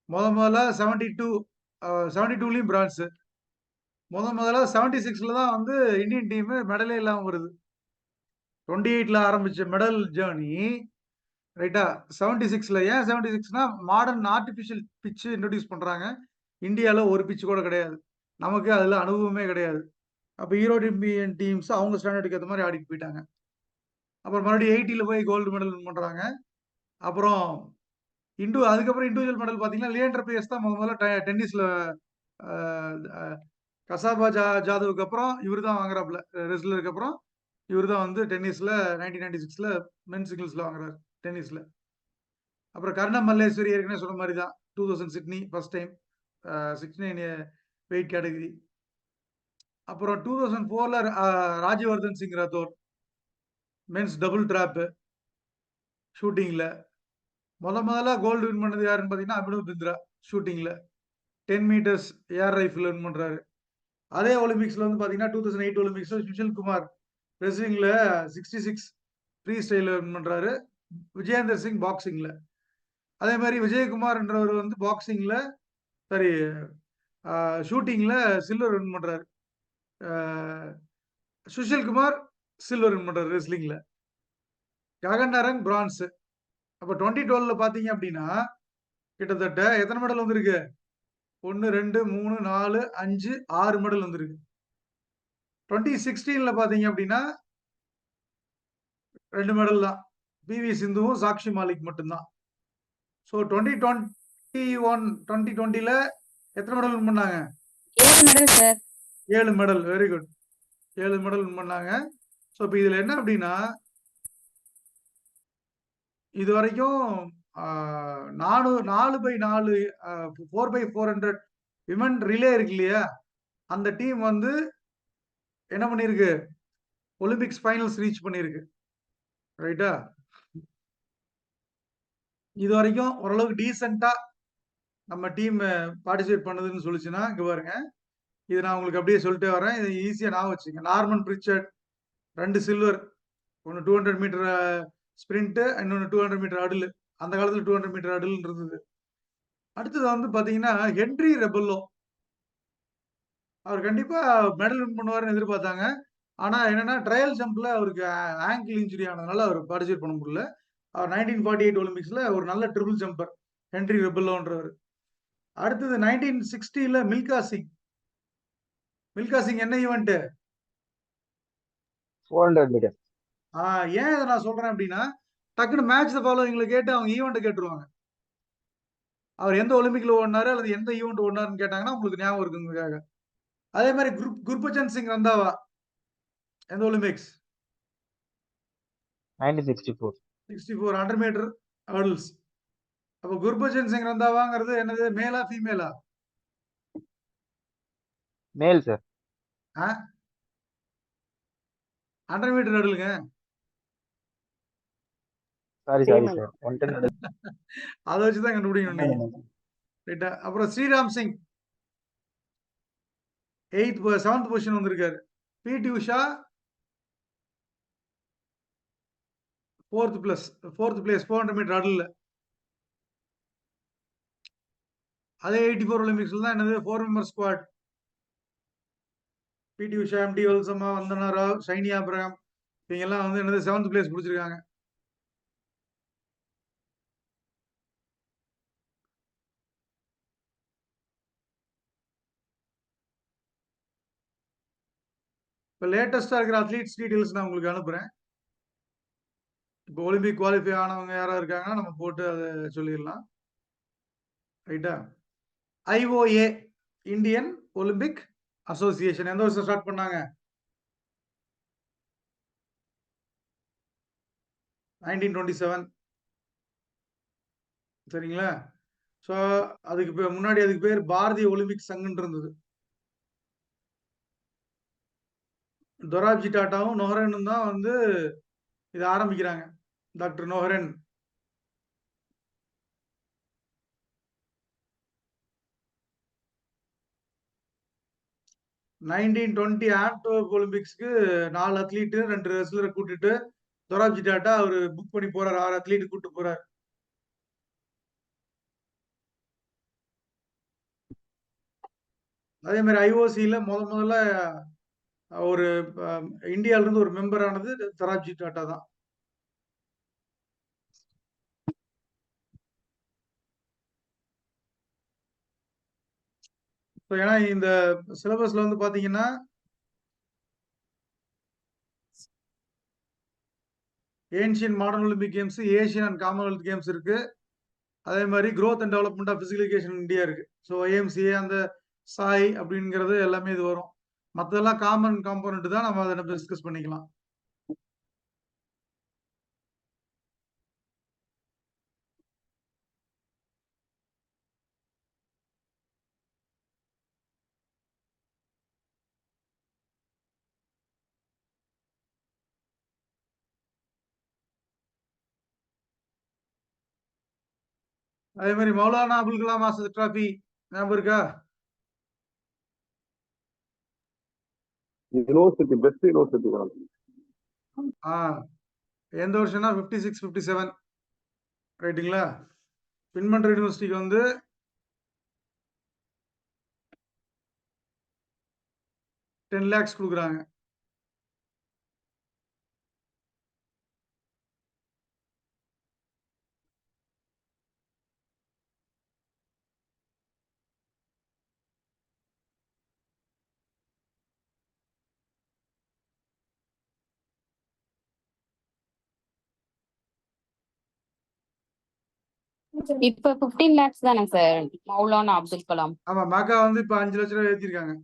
முதல்ல 72லயும் பிரான்ஸ். முதல்ல 76ல தான் வந்து இந்தியன் டீம் மெடலே இல்லாம வருது. 28ல ஆரம்பிச்ச மெடல் ஜேர்னி ரைட்டா 76ல. ஏன் 76னா மாடர்ன் ஆர்டிபிஷியல் பிட்ச் இன்ட்ரோடியூஸ் பண்றாங்க. இந்தியால ஒரு பிட்ச் கூட கிடையாது. நமக்கு அதுல அனுபவமே கிடையாது. அப்ப யூரோப்பியன் டீம்ஸ் அவங்க ஸ்டாண்டர்டுக்கு ஏற்ற மாதிரி ஆடிட்டு போயிட்டாங்க. அப்புறம் மறுபடியும் 80ல போய் கோல்டு மெடல் வின் பண்றாங்க. அப்புறம் அதுக்கப்புறம் இண்டிவிஜுவல் மெடல் பாத்தீங்கன்னா லியண்டர் பேஸ் தான் முதல்ல டென்னிஸ்ல கசாபா ஜாதவுக்கு அப்புறம் இவர் தான் வாங்குறாப்ல. ரெஸ்லருக்கு அப்புறம் இவர் தான் வந்து டென்னிஸ்ல 1996ல மென் சிங்கிள்ஸ்ல வாங்குறாரு டென்னிஸ்ல. அப்புறம் கர்ணம் மல்லேஸ்வரி ஏற்கனவே சொன்ன மாதிரி தான் 2000 Sydney first time 69 weight category. அப்புறம் 2004ல Rajyavardhan Singh Rathore men's double trap ஷூட்டிங்ல. முதல்ல கோல்டு வின் பண்ணது யாருன்னு பாத்தீங்கன்னா அபினவ் பிந்த்ரா ஷூட்டிங்ல 10 மீட்டர்ஸ் ஏர் ரைஃபிள் வின் பண்றாரு. அதே ஒலிம்பிக்ஸ்ல வந்து பாத்தீங்கன்னா 2008 ஒலிம்பிக்ஸ்ல சுஷில் குமார் ரெஸ்லிங்ல 66 ஃப்ரீ ஸ்டைல வின் பண்றாரு. விஜயேந்தர் சிங் பாக்ஸிங்ல. அதே மாதிரி விஜயகுமார்ன்றவர் வந்து பாக்ஸிங்ல சாரி ஷூட்டிங்ல சில்வர் வின் பண்றாரு. சுஷில் குமார் சில்வர் வின் பண்றாரு ரெஸ்லிங்ல. ககன் நரங் பிரான்ஸ். அப்ப 2012ல பாத்தீங்க அப்படின்னா கிட்டத்தட்ட எத்தனை மெடல் வந்திருக்கு? 1 2 3 4 5 6 மெடல் வந்திருக்கு. 2016ல பாத்தீங்க அப்படின்னா 2 மெடல் தான். பிவி சிந்துவும் சாக்ஷி மாலிக் மட்டும்தான். ஸோ 2020ல எத்தனை மெடல் வின் பண்ணாங்க? 7 medal sir. 7 medal. Very good. 7 medal win பண்ணாங்க. ஸோ இப்போ இதுல என்ன அப்படின்னா இது வரைக்கும் 4x4 4x400 விமன் ரிலே இருக்கு இல்லையா, அந்த டீம் வந்து என்ன பண்ணிருக்கு? ஒலிம்பிக்ஸ் ஃபைனல்ஸ் ரீச் பண்ணிருக்கு. ரைட்டா? இது வரைக்கும் ஓரளவுக்கு டீசெண்டா நம்ம டீம் பார்ட்டிசிபேட் பண்ணுதுன்னு சொல்லிச்சுன்னா இங்க பாருங்க. இது நான் உங்களுக்கு அப்படியே சொல்லிட்டே வரேன். இது ஈஸியா ஞாபகம் வச்சுங்க. நார்மன் பிரிச்சர்ட் 2 சில்வர், ஒன்னு 200 மீட்டர் ஸ்பிரிண்ட், இன்னொன்னு 200 மீட்டர் அடில். அந்த காலத்துல 200 மீட்டர் அடில் இருந்தது. அடுத்தது வந்து பாத்தீங்கன்னா ஹென்றி ரெபல்லோ. அவர் கண்டிப்பா மெடல் வின் பண்ணுவாருன்னு எதிர்பார்த்தாங்க. ஆனா என்னன்னா ட்ரையல் ஜம்ப்ல அவருக்கு ஆங்கிள் இன்ஜுரி ஆனதுனால அவர் பார்ட்டிசிபேட் பண்ண முடியல. அவர் 1948 ஒலிம்பிக்ஸ்ல ஒரு நல்ல ட்ரிபிள் ஜம்பர் ஹென்றி ரெபல்லோன்றவர். அடுத்தது 1960ல மில்கா சிங். மில்கா சிங் என்ன ஈவெண்ட்? 400 மீட்டர். ஏன் இதை நான் சொல்றேன் அப்படின்னா டக்குன்னு மேட்ச் த ஃபாலோவிங்ல கேட்டு அவங்க ஈவெண்ட் கேட்டுருவாங்க. அவர் எந்த ஒலிம்பிக்ல ஓடினாரு அல்லது எந்த ஈவெண்ட் ஓடினாருன்னு கேட்டாங்கன்னா உங்களுக்கு ஞாபகம் இருக்குங்கிறதுக்காக. அதே மாதிரி குர்பச்சன் சிங் ரந்தாவா எந்த ஒலிம்பிக்ஸ்? 1964. 64 100 metre hurdles. அப்ப குர்பச்சன் சிங் ரந்தாவாங்கிறது என்னது? மேலா ஃபீமேலா? Male sir. 100 மீட்டர் ஹர்டிலுங்க. Sorry sorry sir. 110. அதை வச்சுதான் கண்டுபிடிக்கணும் நீங்க. ரைட்டா? அப்புறம் ஸ்ரீராம் சிங் 7th பொசிஷன் வந்திருக்காரு. பிடி உஷா 4th பிளேஸ் 400 மீட்டர் ஹர்டில். அதே 84 ஒலிம்பிக்ஸ்ல தான் என்னது 4 மெம்பர் ஸ்குவாட். பிடி உஷா, எம்டி வல்சம்மா, வந்தனா ராவ், சைனி அப்ரஹாம் இவங்க எல்லாம் வந்து என்னது 7th பிளேஸ் பிடிச்சிருக்காங்க. இப்போ லேட்டஸ்டா இருக்கிற அத்லீட்ஸ் டீடைல்ஸ் நான் உங்களுக்கு அனுப்புறேன். இப்போ ஒலிம்பிக் குவாலிஃபை ஆனவங்க யாராவது இருக்காங்கன்னா நம்ம போட்டு அதை சொல்லிடலாம். ரைட்டா? ஐஓஏ இந்தியன் ஒலிம்பிக் அசோசியேஷன் எந்த வருஷம் ஸ்டார்ட் பண்ணாங்க? 1927. சரிங்களா? ஸோ அதுக்கு முன்னாடி அதுக்கு பேர் பாரதிய ஒலிம்பிக் சங்கன்னு இருந்தது. தொராப்ஜி டாட்டாவும் நொஹரேனும் தான் வந்து இதை ஆரம்பிக்கிறாங்க. டாக்டர் நொஹரேன். நைன்டீன் டுவெண்ட்டி ஆன்ட்வர்ப் ஒலிம்பிக்ஸ்க்கு 4 அத்லீட்டு 2 ரெஸ்லரை கூட்டிட்டு தொராப்ஜி டாட்டா அவரு புக் பண்ணி போறாரு. 6 அத்லீட் கூட்டு போறாரு. அதே மாதிரி ஐஓசியில முதல்ல ஒரு இந்தியால இருந்து ஒரு மெம்பர் ஆனது தொராப்ஜி டாட்டா தான். ஏன்னா இந்த சிலபஸ்ல வந்து பாத்தீங்கன்னா ancient modern Olympic games, Asian and Commonwealth games இருக்கு. அதே மாதிரி growth and development of physical education India இருக்கு. ஸோ ஐஎம்சிஏ அந்த சாய் அப்படிங்கிறது எல்லாமே இது வரும். மற்றதெல்லாம் காமன் காம்போனன்ட் தான். நம்ம அதை டிஸ்கஸ் பண்ணிக்கலாம். அதே மாதிரி மௌலானா அபுல் கலாம் ஆசாத் டிராபி ஞாபகம் இருக்கா? யூனிவர்சிட்டி பெஸ்ட் யூனிவர்சிட்டி தான். எந்த வருஷம்னா 56, 57 ரைட்டுங்களா? வின் பண்ற யூனிவர்சிட்டிக்கு வந்து $10 lakhs கொடுக்குறாங்க. இப்ப 15 lakhs தானே சார் மௌலானா அப்துல் கலாம்? ஆமா, மாக்கா வந்து இப்ப 5 லட்சம் ரூபாய் ஏத்திருக்காங்க.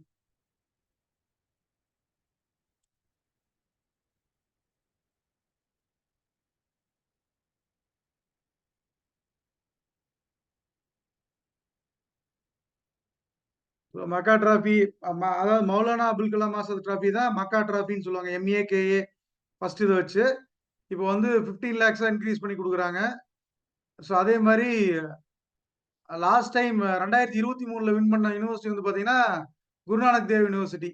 மக்கா டிராபி, அதாவது மௌலானா அபுல் கலாம் ஆசாத் டிராபி தான் மக்கா டிராபின்னு சொல்லுவாங்க. MAKA ஃபர்ஸ்ட் இதை வச்சு இப்போ வந்து 15 lakhs இன்க்ரீஸ் பண்ணி கொடுக்குறாங்க. ஸோ அதே மாதிரி லாஸ்ட் டைம் 2023 வின் பண்ண யூனிவர்சிட்டி வந்து பாத்தீங்கன்னா குருநானக் தேவ் யூனிவர்சிட்டி.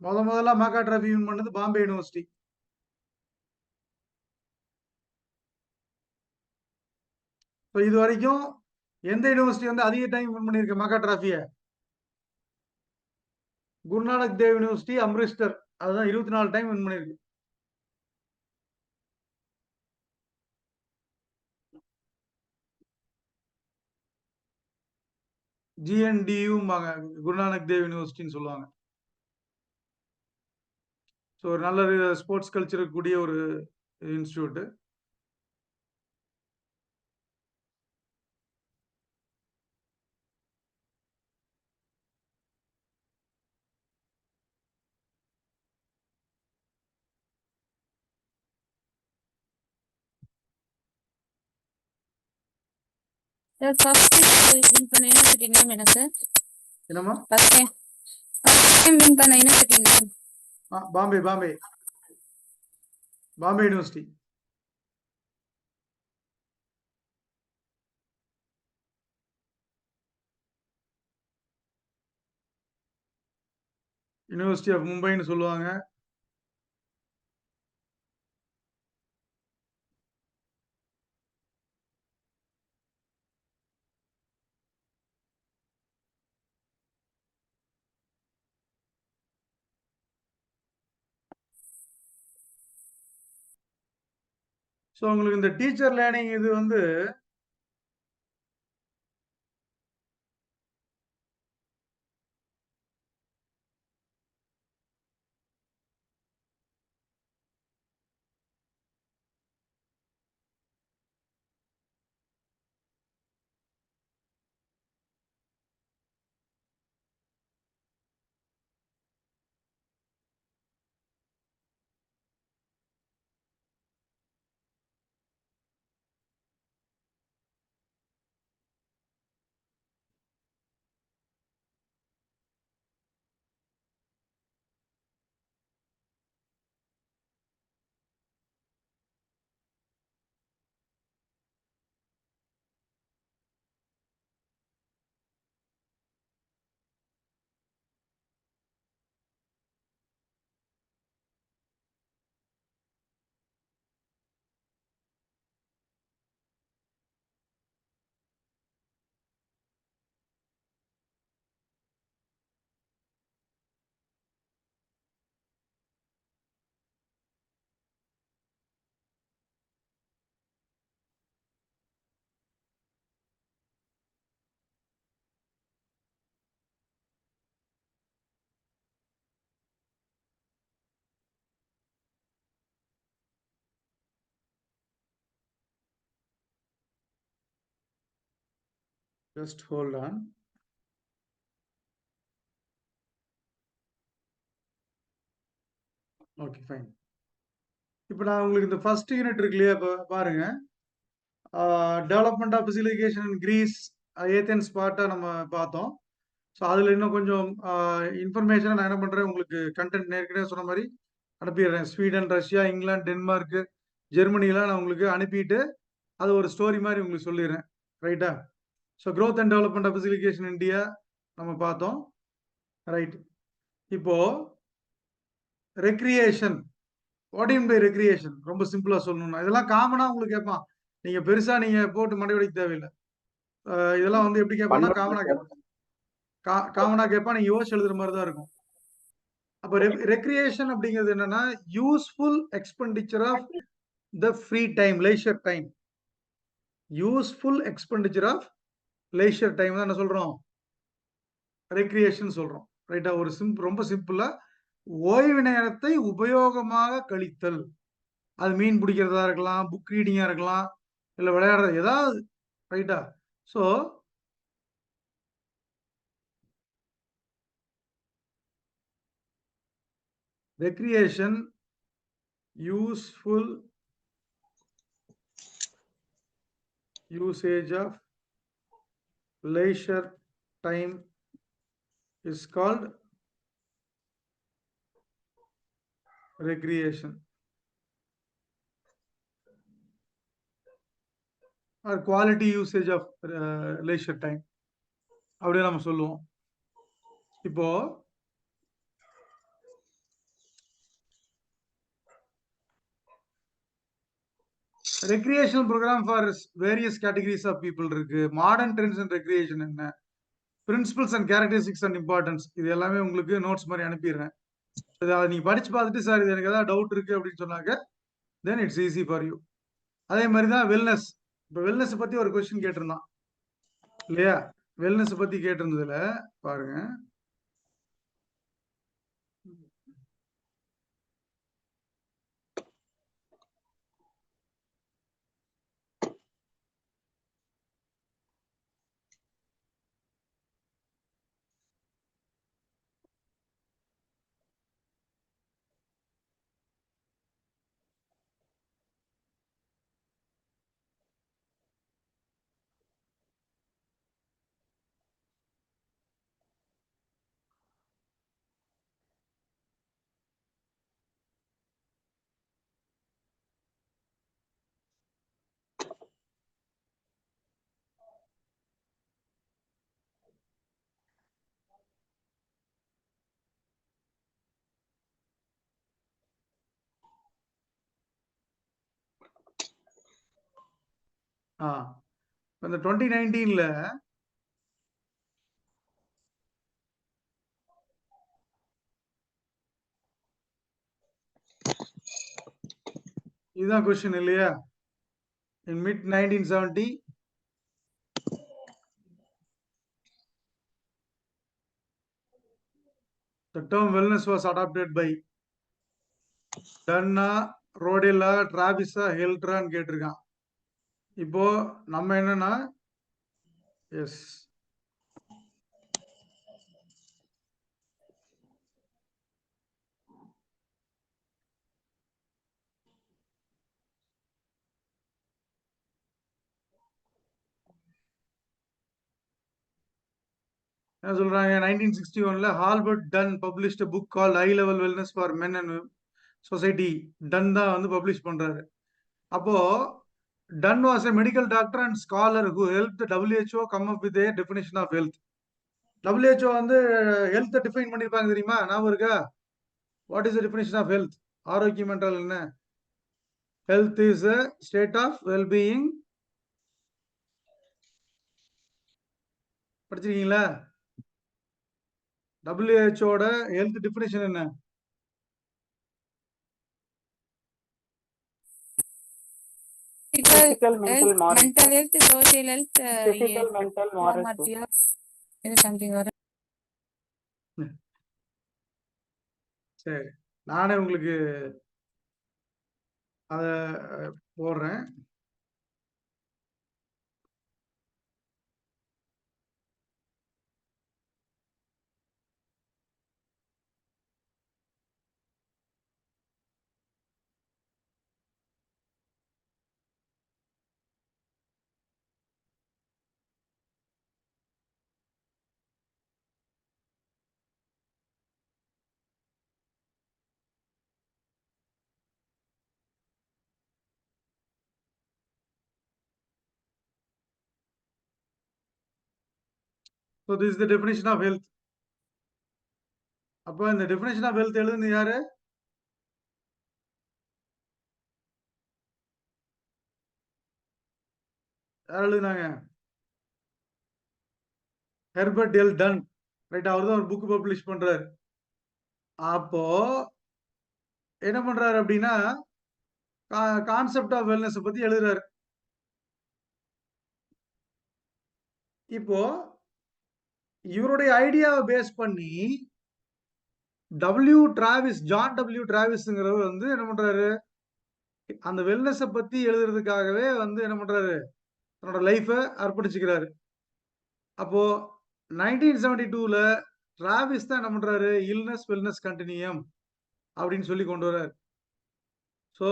முதல்ல மாக்கா டிராபி வின் பண்ணது பாம்பே யூனிவர்சிட்டி. ஸோ இது வரைக்கும் எந்த யூனிவர்சிட்டி வந்து அதிக டைம் வின் பண்ணியிருக்கு மாக்கா டிராபிய? குருநானக் தேவ் யூனிவர்சிட்டி, அம்ரிஸ்டர், அதுதான் 24 டைம் வின் பண்ணியிருக்கு. GNDU குருநானக் தேவ் யூனிவர்சிட்டின்னு சொல்லுவாங்க. ஸோ ஒரு நல்ல ஸ்போர்ட்ஸ் கல்ச்சர் கூடிய ஒரு இன்ஸ்டியூட். ஃபர்ஸ்ட் வின் பண்ண யூனிவர்சிட்டி நேம் என்ன சார்? என்னமா? ஃபர்ஸ்ட் டைம் வின் பண்ண university name? Bombay university. University of மும்பைன்னு சொல்லுவாங்க. ஸோ உங்களுக்கு இந்த டீச்சர் லேர்னிங் இது வந்து just hold on. Okay fine. இப்போ நான் உங்களுக்கு இந்த ஃபர்ஸ்ட் யூனிட் இருக்கு இல்லையா, இப்போ பாருங்க. Development of facilitation in Greece, Athens Sparta நம்ம பார்த்தோம். ஸோ அதில் இன்னும் கொஞ்சம் இன்ஃபர்மேஷனை நான் என்ன பண்ணுறேன், உங்களுக்கு கண்டென்ட் ஏற்கனவே சொன்ன மாதிரி அனுப்பிடுறேன். ஸ்வீடன், ரஷ்யா, இங்கிலாந்து, டென்மார்க்கு, ஜெர்மனிலாம் நான் உங்களுக்கு அனுப்பிட்டு அது ஒரு ஸ்டோரி மாதிரி உங்களுக்கு சொல்லிடுறேன். ரைட்டா? So growth and development of facilitation India நம்ம பார்த்தோம். ரைட். இப்போ recreation, what in by recreation ரொம்ப சிம்பிளா சொல்லணும்னா, இதெல்லாம் காமனா உங்களுக்கு கேட்பான். நீங்க பெருசா நீங்க போட்டு மண்டையடிக்க தேவையில்லை. இதெல்லாம் வந்து எப்படி கேட்பான்னா காமனா கேட்பான். காமனா கேட்பான். நீங்க யோசிச்சு எழுதுற மாதிரி தான் இருக்கும். அப்ப ரெக்ரியேஷன் அப்படிங்கிறது என்னன்னா, useful expenditure of the free time, leisure time. Useful expenditure of leisure time தான் என்ன சொல்றோம், ரெக்ரியேஷன் சொல்றோம். ரைட்டா? ஒரு ரொம்ப சிம்பிளா ஓய்வு நேரத்தை உபயோகமாக கழித்தல். அது மீன் பிடிக்கிறதா இருக்கலாம், புக் ரீடிங்கா இருக்கலாம், இல்ல விளையாடுறது ஏதாவது. ரைட்டா? So recreation, useful usage of leisure time is called recreation or quality usage of leisure time அப்படியே நம்ம சொல்லுவோம். இப்போ recreational program for various categories of people இருக்கு. மாடர்ன் ட்ரெண்ட்ஸ் அண்ட் ரெக்ரியேஷன் என்ன, principles and characteristics and importance, இது எல்லாமே உங்களுக்கு notes மாதிரி அனுப்பிடுறேன். அதை நீங்க படிச்சு பார்த்துட்டு சார் இது எனக்கு ஏதாவது டவுட் இருக்கு அப்படின்னு சொன்னாக்க then it's easy for you. அதே மாதிரி தான் வெல்னஸ். இப்போ வெல்னஸ் பத்தி ஒரு கொஸ்டின் கேட்டிருந்தான் இல்லையா? வெல்னஸ் பத்தி கேட்டிருந்ததுல பாருங்க, இந்த 2019ல இதுதான் கொஸ்டின் இல்லையா? In mid 1970 the term wellness was adopted by டன்னா, ரோடெல்லா, டிராவிஸா, ஹெல்ட்ரான்னு கேட்டிருக்கான். இப்போ நம்ம என்னன்னா எஸ் என்ன சொல்றாங்க, 1961ல Halbert Dunn published a book called High Level Wellness for Men and Society. Dunn தான் வந்து பப்ளிஷ் பண்றாரு. அப்போ Dunn was a medical doctor and scholar who helped the WHO come up with a definition of health. WHO வந்து health define பண்ணிருப்பாங்க தெரியுமா? ஞாபகம் இருக்கா? What is the definition of health? ஆரோக்கியம் என்றால் என்ன? Health is a state of wellbeing. படிச்சிருக்கீங்களா? WHO health definition என்ன? Physical, mental, moral. mental health, social health, Physical, mental, moral. morality of something or சரி, நானே உங்களுக்கு அத போடுறேன். So this is the definition of health. அப்ப இந்த definition of health எழுதுனது யாரு? யார் எழுதுனாங்க? Herbert L Dunn. ரைட், அவர் தான் ஒரு புக் பப்ளிஷ் பண்றாரு. அப்போ என்ன பண்றாரு அப்படின்னா கான்செப்ட் ஆஃப் வெல்னஸ் பத்தி எழுதுறாரு. இப்போ இவருடைய ஐடியாவை பேஸ் பண்ணி ஜான் டபிள்யூ டிராவிஸ்ங்கிறவர் வந்து என்ன பண்றாரு, அந்த வெல்னஸ பத்தி எழுதுறதுக்காகவே வந்து என்ன பண்றாரு, தன்னோட லைஃப அர்ப்பணிச்சுக்கிறாரு. அப்போ 1972ல டிராவிஸ் தான் என்ன பண்றாரு, இல்னஸ் வெல்னஸ் கண்டினியூம் அப்படின்னு சொல்லி கொண்டு வர்றாரு. ஸோ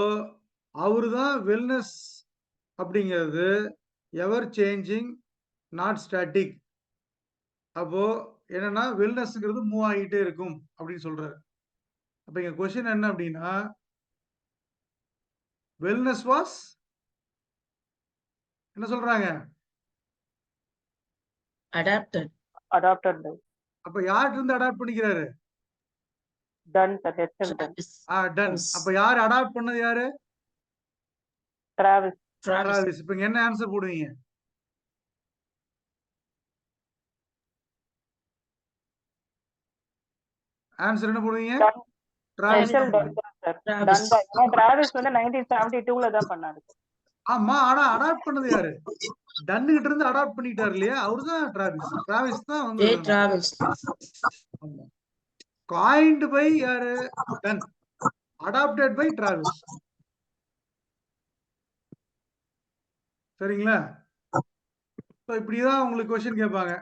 அவரு தான் வெல்னஸ் அப்படிங்கிறது எவர் சேஞ்சிங் நாட் ஸ்டாட்டிக். அப்போ என்னன்னா வெல்னஸ்ங்கிறது மூவ் ஆகிட்டே இருக்கும் அப்படின்னு சொல்றாரு. அப்ப இங்க கொஸ்டின் என்ன அப்படின்னா, வெல்னஸ் வாஸ் என்ன சொல்றாங்க, Adapted. adopted by அப்ப யார்கிட்ட இருந்து அடாப்ட் பண்ணிக்கிறாரு? done sir, H.L. done. Dunn. அப்ப யார் அடாப்ட் பண்ணது யாரு? Travis Travis. இப்ப இங்க என்ன ஆன்சர் போடுவீங்க? ஆன்சர் என்ன போடுவீங்க? done Travis H.L. தான் done போடுவீங்க. sir. done by ஏன்னா Travis வந்து 1972ல தான் பண்ணாரு. ஆமா, ஆனா அடாப்ட் பண்ணது யாரு? டன் கிட்ட இருந்து அடாப்ட் பண்ணிட்டாரு இல்லையா, அவருதான் டிராவிஸ். டிராவிஸ் தான் வந்து காயின்டு பை யாரு? டன். Adopted by Travis. சரிங்களா? So இப்படிதான் உங்களுக்கு கொஸ்டின் கேட்பாங்க.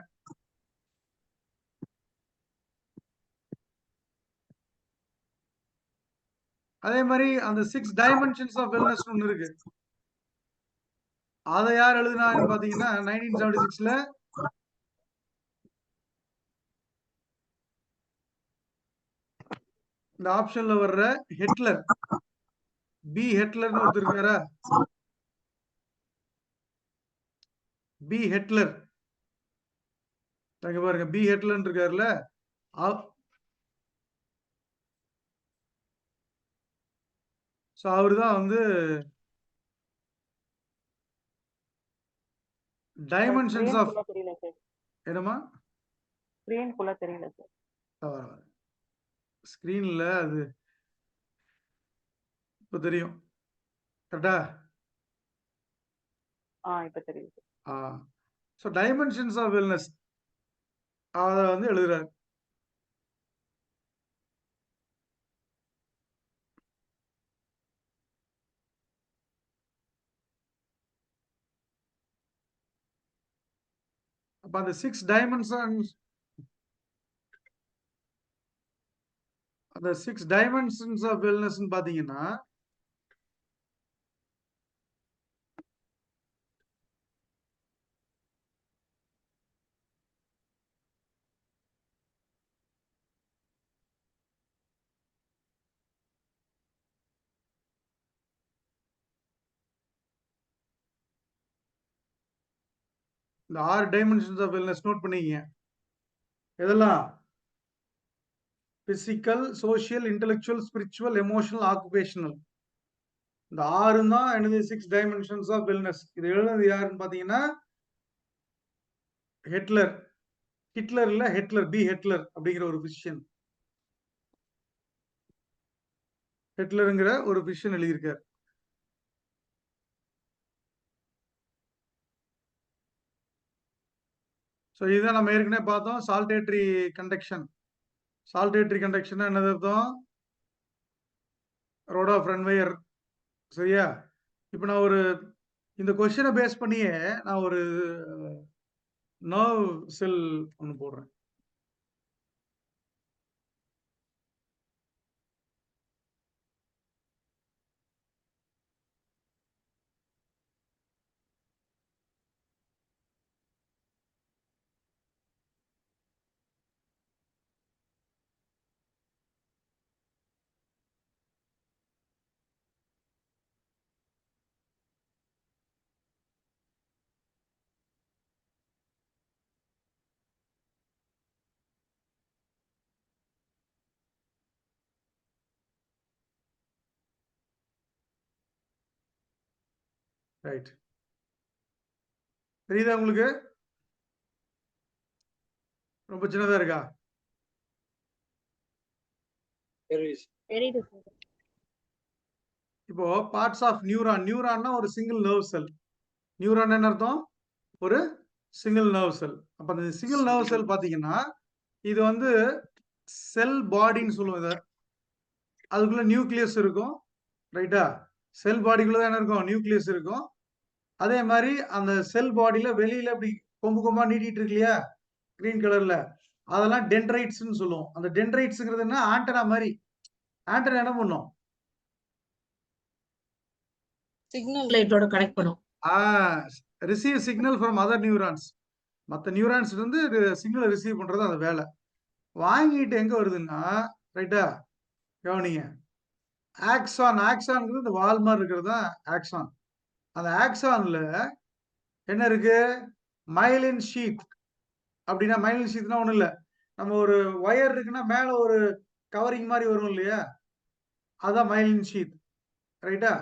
அதே மாதிரி அந்த 6 டைமென்ஷன்ஸ் ஆஃப் வெல்னஸ் ஒன்னு இருக்கு. அதை யார் எழுதுனாங்கன்னு பாத்தீங்கன்னா 1976ல இந்த ஆப்ஷன்ல வர்ற ஹெட்லர், பி ஹெட்லர்னு ஒருத்தர் இருக்காரா, பி ஹெட்லர். இங்க பாருங்க, பி ஹெட்லர் இருக்காருல்ல, சோ அவருதான் வந்து டைமென்ஷன்ஸ் Screen ஆஃப் குள்ள தெரியல sir. என்னமா Screen குள்ள தெரியல sir. ஸ்கிரீன்ல அது இப்ப தெரியும். கரெக்டா? இப்ப தெரியுது. ஸோ டைமென்ஷன்ஸ் ஆஃப் வெல்னஸ் அதை வந்து எழுதுறாரு. அப்ப அந்த 6 டைமென்ஷன்ஸ், அந்த 6 டைமென்ஷன்ஸ் ஆஃப் வெல்னஸ் பாத்தீங்கன்னா இந்த 6 டைமென்ஷன்ஸ் ஆஃப் வெல்னஸ் நோட் பண்ணிக்கங்க. இதெல்லாம் physical, social, intellectual, spiritual, emotional, occupational. இந்த 6 தான் என்னது 6 டைமென்ஷன்ஸ் ஆஃப் வெல்னஸ். இது எழுதுனது யாருன்னு பாத்தீங்கன்னா ஹெட்லர். ஹிட்லர் இல்ல, ஹெட்லர், பி ஹெட்லர் அப்படிங்கிற ஒரு பிசிஷியன். ஹெட்லருங்கிற ஒரு பிசிஷியன் எழுதியிருக்கார். ஸோ இதுதான் நம்ம ஏற்கனவே பார்த்தோம், சால்டேட்ரி கண்டக்ஷன். சால்டேட்ரி கண்டக்ஷன் என்னது அர்த்தம்? Node of Ranvier. சரியா? இப்போ நான் ஒரு இந்த கொஸ்டினை பேஸ் பண்ணியே நான் ஒரு நர்வ் செல் ஒன்று போடுறேன். ரைட். தெரியுதா உங்களுக்கு? ரொம்ப சின்னதா இருக்கா? தெரியுது சார். இப்போ பார்ட்ஸ் ஆஃப் நியூரான். நியூரான்னா ஒரு சிங்கிள் நர்வ் செல். நியூரான் என்ன அர்த்தம்? ஒரு சிங்கிள் நர்வ் செல். அப்ப அந்த சிங்கிள் நர்வ் செல் பாத்தீங்கன்னா இது வந்து செல் பாடின்னு சொல்லுவோம் இத. அதுக்குள்ள நியூக்ளியஸ் இருக்கும். ரைட்டா? செல் பாடிக்குள்ள தான் என்ன இருக்கும்? நியூக்ளியஸ் இருக்கும். அதே மாதிரி அந்த செல் பாடியில வெளியில இப்படி கொம்பு கொம்பா நீட்டிட்டு இருக்கு இல்லையா? கிரீன் கலர்ல. அதெல்லாம் டென்ட்ரைட்ஸ்ன்னு சொல்லுவோம். அந்த டென்ட்ரைட்ஸ்ங்கிறது என்ன? ஆண்டனா மாதிரி. ஆண்டனா என்ன பண்ணும்? சிக்னல் லைட்டோட கனெக்ட் பண்ணும். Receive signal from other neurons. மற்ற நியூரான்ஸ் இருந்து சிக்னலை ரிசீவ் பண்றது அந்த வேலை. வாங்கிட்டு எங்க வருதுன்னா, ரைட்டா? கவனிங்க. ஆக்சான். ஆக்சான்ங்கிறது இந்த வால் மாதிரி இருக்கிறது தான் ஆக்சான். அந்த ஆக்சான்ல என்ன இருக்கு? Myelin sheath. அப்படின்னா மைலின் ஷீத்னா ஒண்ணும் இல்ல. நம்ம ஒரு ஒயர் இருக்குன்னா மேல ஒரு கவரிங் மாதிரி வரும் இல்லையா? அதான் மைலின் ஷீத். ரைட்டா?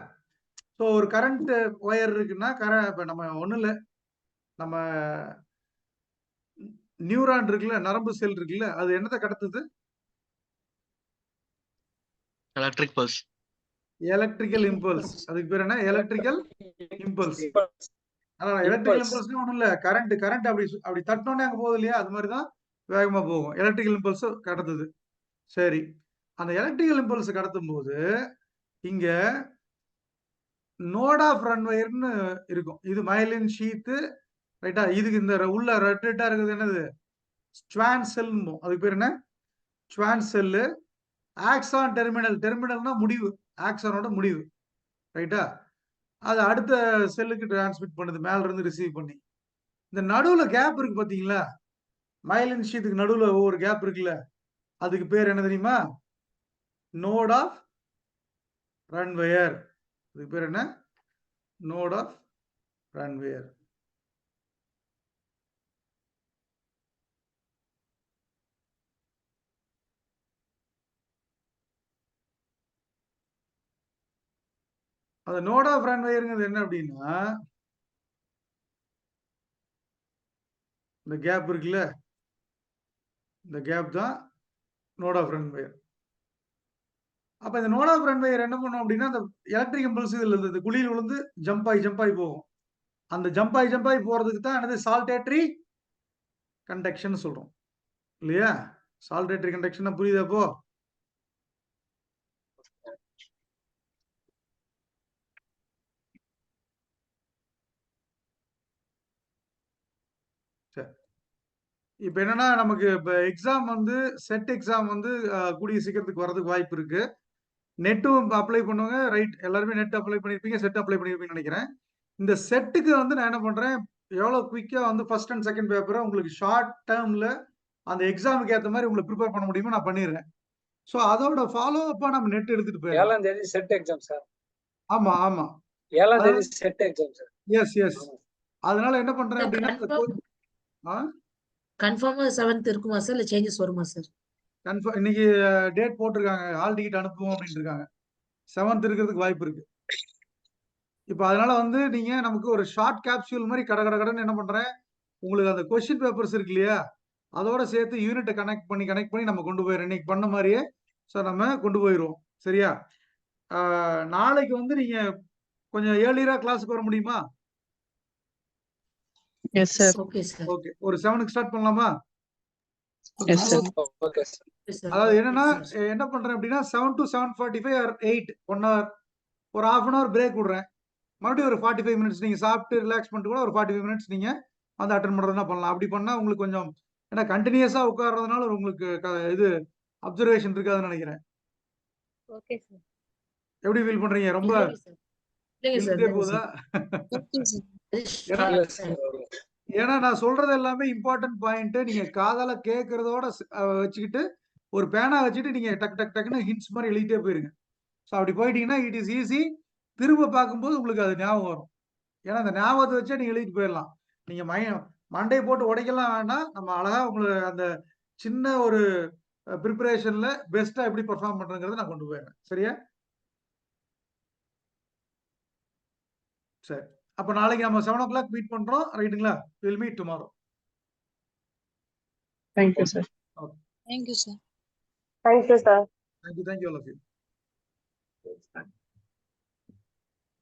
ஸோ ஒரு கரண்ட் ஒயர் இருக்குன்னா இப்ப நம்ம ஒண்ணும் இல்ல. நம்ம நியூரான் இருக்குல்ல, நரம்பு செல் இருக்குல்ல, அது என்னத்தை கடத்துது? Electric pulse. Electrical impulse. அதுக்கு பேர் என்ன? Electrical impulse. எலக்ட்ரிக்கல் இம்பல்ஸ்னா ஒண்ணும் இல்ல. கரண்ட் அப்படி தட்டினோடனே அங்க போகுது இல்லையா? அது மாதிரிதான் வேகமா போகும். எலக்ட்ரிக்கல் இம்பல்ஸ் கடத்துது. சரி. அந்த எலக்ட்ரிக்கல் இம்பல்ஸ் கடத்தும் போது இங்க நோட் ஆஃப் ரன்வயர்னு இருக்கும். இது மைலின் ஷீத். ரைட்டா? இதுக்கு இந்த உள்ள ரெட் ரெட்டா இருக்குது என்னது? Schwann cell. அதுக்கு பேர் என்ன? Schwann cell. Axon terminal. டெர்மினல்னா முடிவு. ஆக்சானோட முடிவு. ரைட்டா? அது அடுத்த செல்லுக்கு டிரான்ஸ்மிட் பண்ணுது. மேல இருந்து ரிசீவ் பண்ணி. இந்த நடுவுல கேப் இருக்கு பாத்தீங்களா? மைலின் ஷீத்துக்கு நடுவுல ஒவ்வொரு கேப் இருக்குல்ல, அதுக்கு பேர் என்ன தெரியுமா? Node of Ranvier. அதுக்கு பேர் என்ன? Node of Ranvier. அந்த நோட் ஆஃப் ரன்வயர்ங்கிறது என்ன அப்படின்னா, இந்த கேப் இருக்குல்ல, இந்த கேப் தான் நோட் ஆஃப் ரன்வயர். அப்ப இந்த நோட் ஆஃப் ரன்வயர் என்ன பண்ணும் அப்படின்னா, அந்த எலக்ட்ரிக் இம்பல்ஸ் இதுல இந்த குழியில் விழுந்து ஜம்ப் ஆகி போகும். அந்த ஜம்ப் ஆகி போறதுக்கு தான் என்னது? சால்டேட்டரி கண்டக்ஷன் சொல்றோம் இல்லையா? சால்டேட்டரி கண்டக்ஷன் புரியுதா இப்போ? சரி. இப்ப என்னன்னா நமக்கு இப்ப எக்ஸாம் வந்து செட் எக்ஸாம் வந்து கூடிய சீக்கிரத்துக்கு வர்றதுக்கு வாய்ப்பு இருக்கு. நெட்டும் அப்ளை பண்ணுவாங்க. ரைட். எல்லாருமே நெட் அப்ளை பண்ணிருப்பீங்க, செட் அப்ளை பண்ணிருப்பீங்கன்னு நினைக்கிறேன். இந்த செட்டுக்கு வந்து நான் என்ன பண்றேன், எவ்வளவு குயிக்கா வந்து ஃபர்ஸ்ட் அண்ட் செகண்ட் பேப்பரை உங்களுக்கு ஷார்ட் டேர்ம்ல அந்த எக்ஸாமுக்கு ஏத்த மாதிரி உங்களுக்கு ப்ரிப்பேர் பண்ண முடியுமோ நான் பண்ணிடுறேன். சோ அதோட ஃபாலோ அப்பா நம்ம நெட் எடுத்துட்டு போயிடலாம். 7ஆம் தேதி செட் எக்ஸாம் சார். ஆமா ஆமா. 7ஆம் தேதி SET exam sir. Yes yes. அதனால என்ன பண்றேன் அப்படின்னா கன்ஃபார்மா 7th இருக்குமா சார்? இல்ல சேஞ்சஸ் வருமா சார்? கன்ஃபார்ம் இன்னைக்கு டேட் போட்டிருக்காங்க. ஹால் டிக்கெட் அனுப்புவோம் அப்படின்னு இருக்காங்க. 7th இருக்கிறதுக்கு வாய்ப்பு இருக்கு. இப்ப அதனால வந்து நீங்க நமக்கு ஒரு ஷார்ட் கேப்சூல் மாதிரி கடன்னு என்ன பண்றேன், உங்களுக்கு அந்த கொஸ்டின் பேப்பர்ஸ் இருக்கு இல்லையா, அதோட சேர்த்து யூனிட்டை கனெக்ட் பண்ணி நம்ம கொண்டு போயிடுறோம். இன்னைக்கு பண்ண மாதிரியே நம்ம கொண்டு போயிடுவோம். சரியா? நாளைக்கு வந்து நீங்க கொஞ்சம் ஏர்லியரா கிளாஸுக்கு வர முடியுமா? Yes sir. Okay sir. Okay. ஒரு 7க்கு ஸ்டார்ட் பண்ணலாமா? Yes sir. Okay sir. அதாவது என்னன்னா என்ன பண்றேன் அப்படின்னா 7 to 7:45 or 8 1 hour ஒரு half an hour பிரேக் விடுறேன். மறுபடியும் ஒரு 45 மினிட்ஸ் நீங்க சாப்பிட்டு ரிலாக்ஸ் பண்ணிட்டு கூட ஒரு 45 மினிட்ஸ் நீங்க வந்து அட்டன் பண்றதுனா பண்ணலாம். அப்படி பண்ணா உங்களுக்கு கொஞ்சம் ஏன்னா கண்டினியூஸா உட்கார்றதுனால உங்களுக்கு இது அப்சர்வேஷன் இருக்காதுன்னு நினைக்கிறேன். Okay sir. எப்படி ஃபீல் பண்றீங்க? ரொம்ப இல்லைங்க சார். இழுத்தே போகுதா? ஏன்னா நான் சொல்றது எல்லாமே இம்பார்ட்டன்ட் பாயிண்ட். நீங்க காதால கேட்கறதோட வச்சுக்கிட்டு ஒரு பேனா வச்சுட்டு நீங்க டக்குன்னு ஹிண்ட்ஸ் மாதிரி எழுதிட்டே போயிருங்க. ஸோ அப்படி போயிட்டீங்கன்னா இட் இஸ் ஈஸி. திரும்ப பார்க்கும்போது உங்களுக்கு அது ஞாபகம் வரும். ஏன்னா அந்த ஞாபகத்தை வச்சே நீங்க எழுதிட்டு போயிடலாம். நீங்க மண்டையை போட்டு உடைக்கலாம் வேண்டாம். நம்ம அழகா உங்களுக்கு அந்த சின்ன ஒரு ப்ரிப்பரேஷன்ல பெஸ்டா எப்படி பெர்ஃபார்ம் பண்றதுங்கிறத நான் கொண்டு போயிடுறேன். சரியா? சரி. அப்ப நாளைக்கு நம்ம 7 o'clock மீட் பண்றோம் ரைட்டுங்களா? Will meet tomorrow. Thank you, sir. Thank you, sir. Thank you sir. Thank you all of you.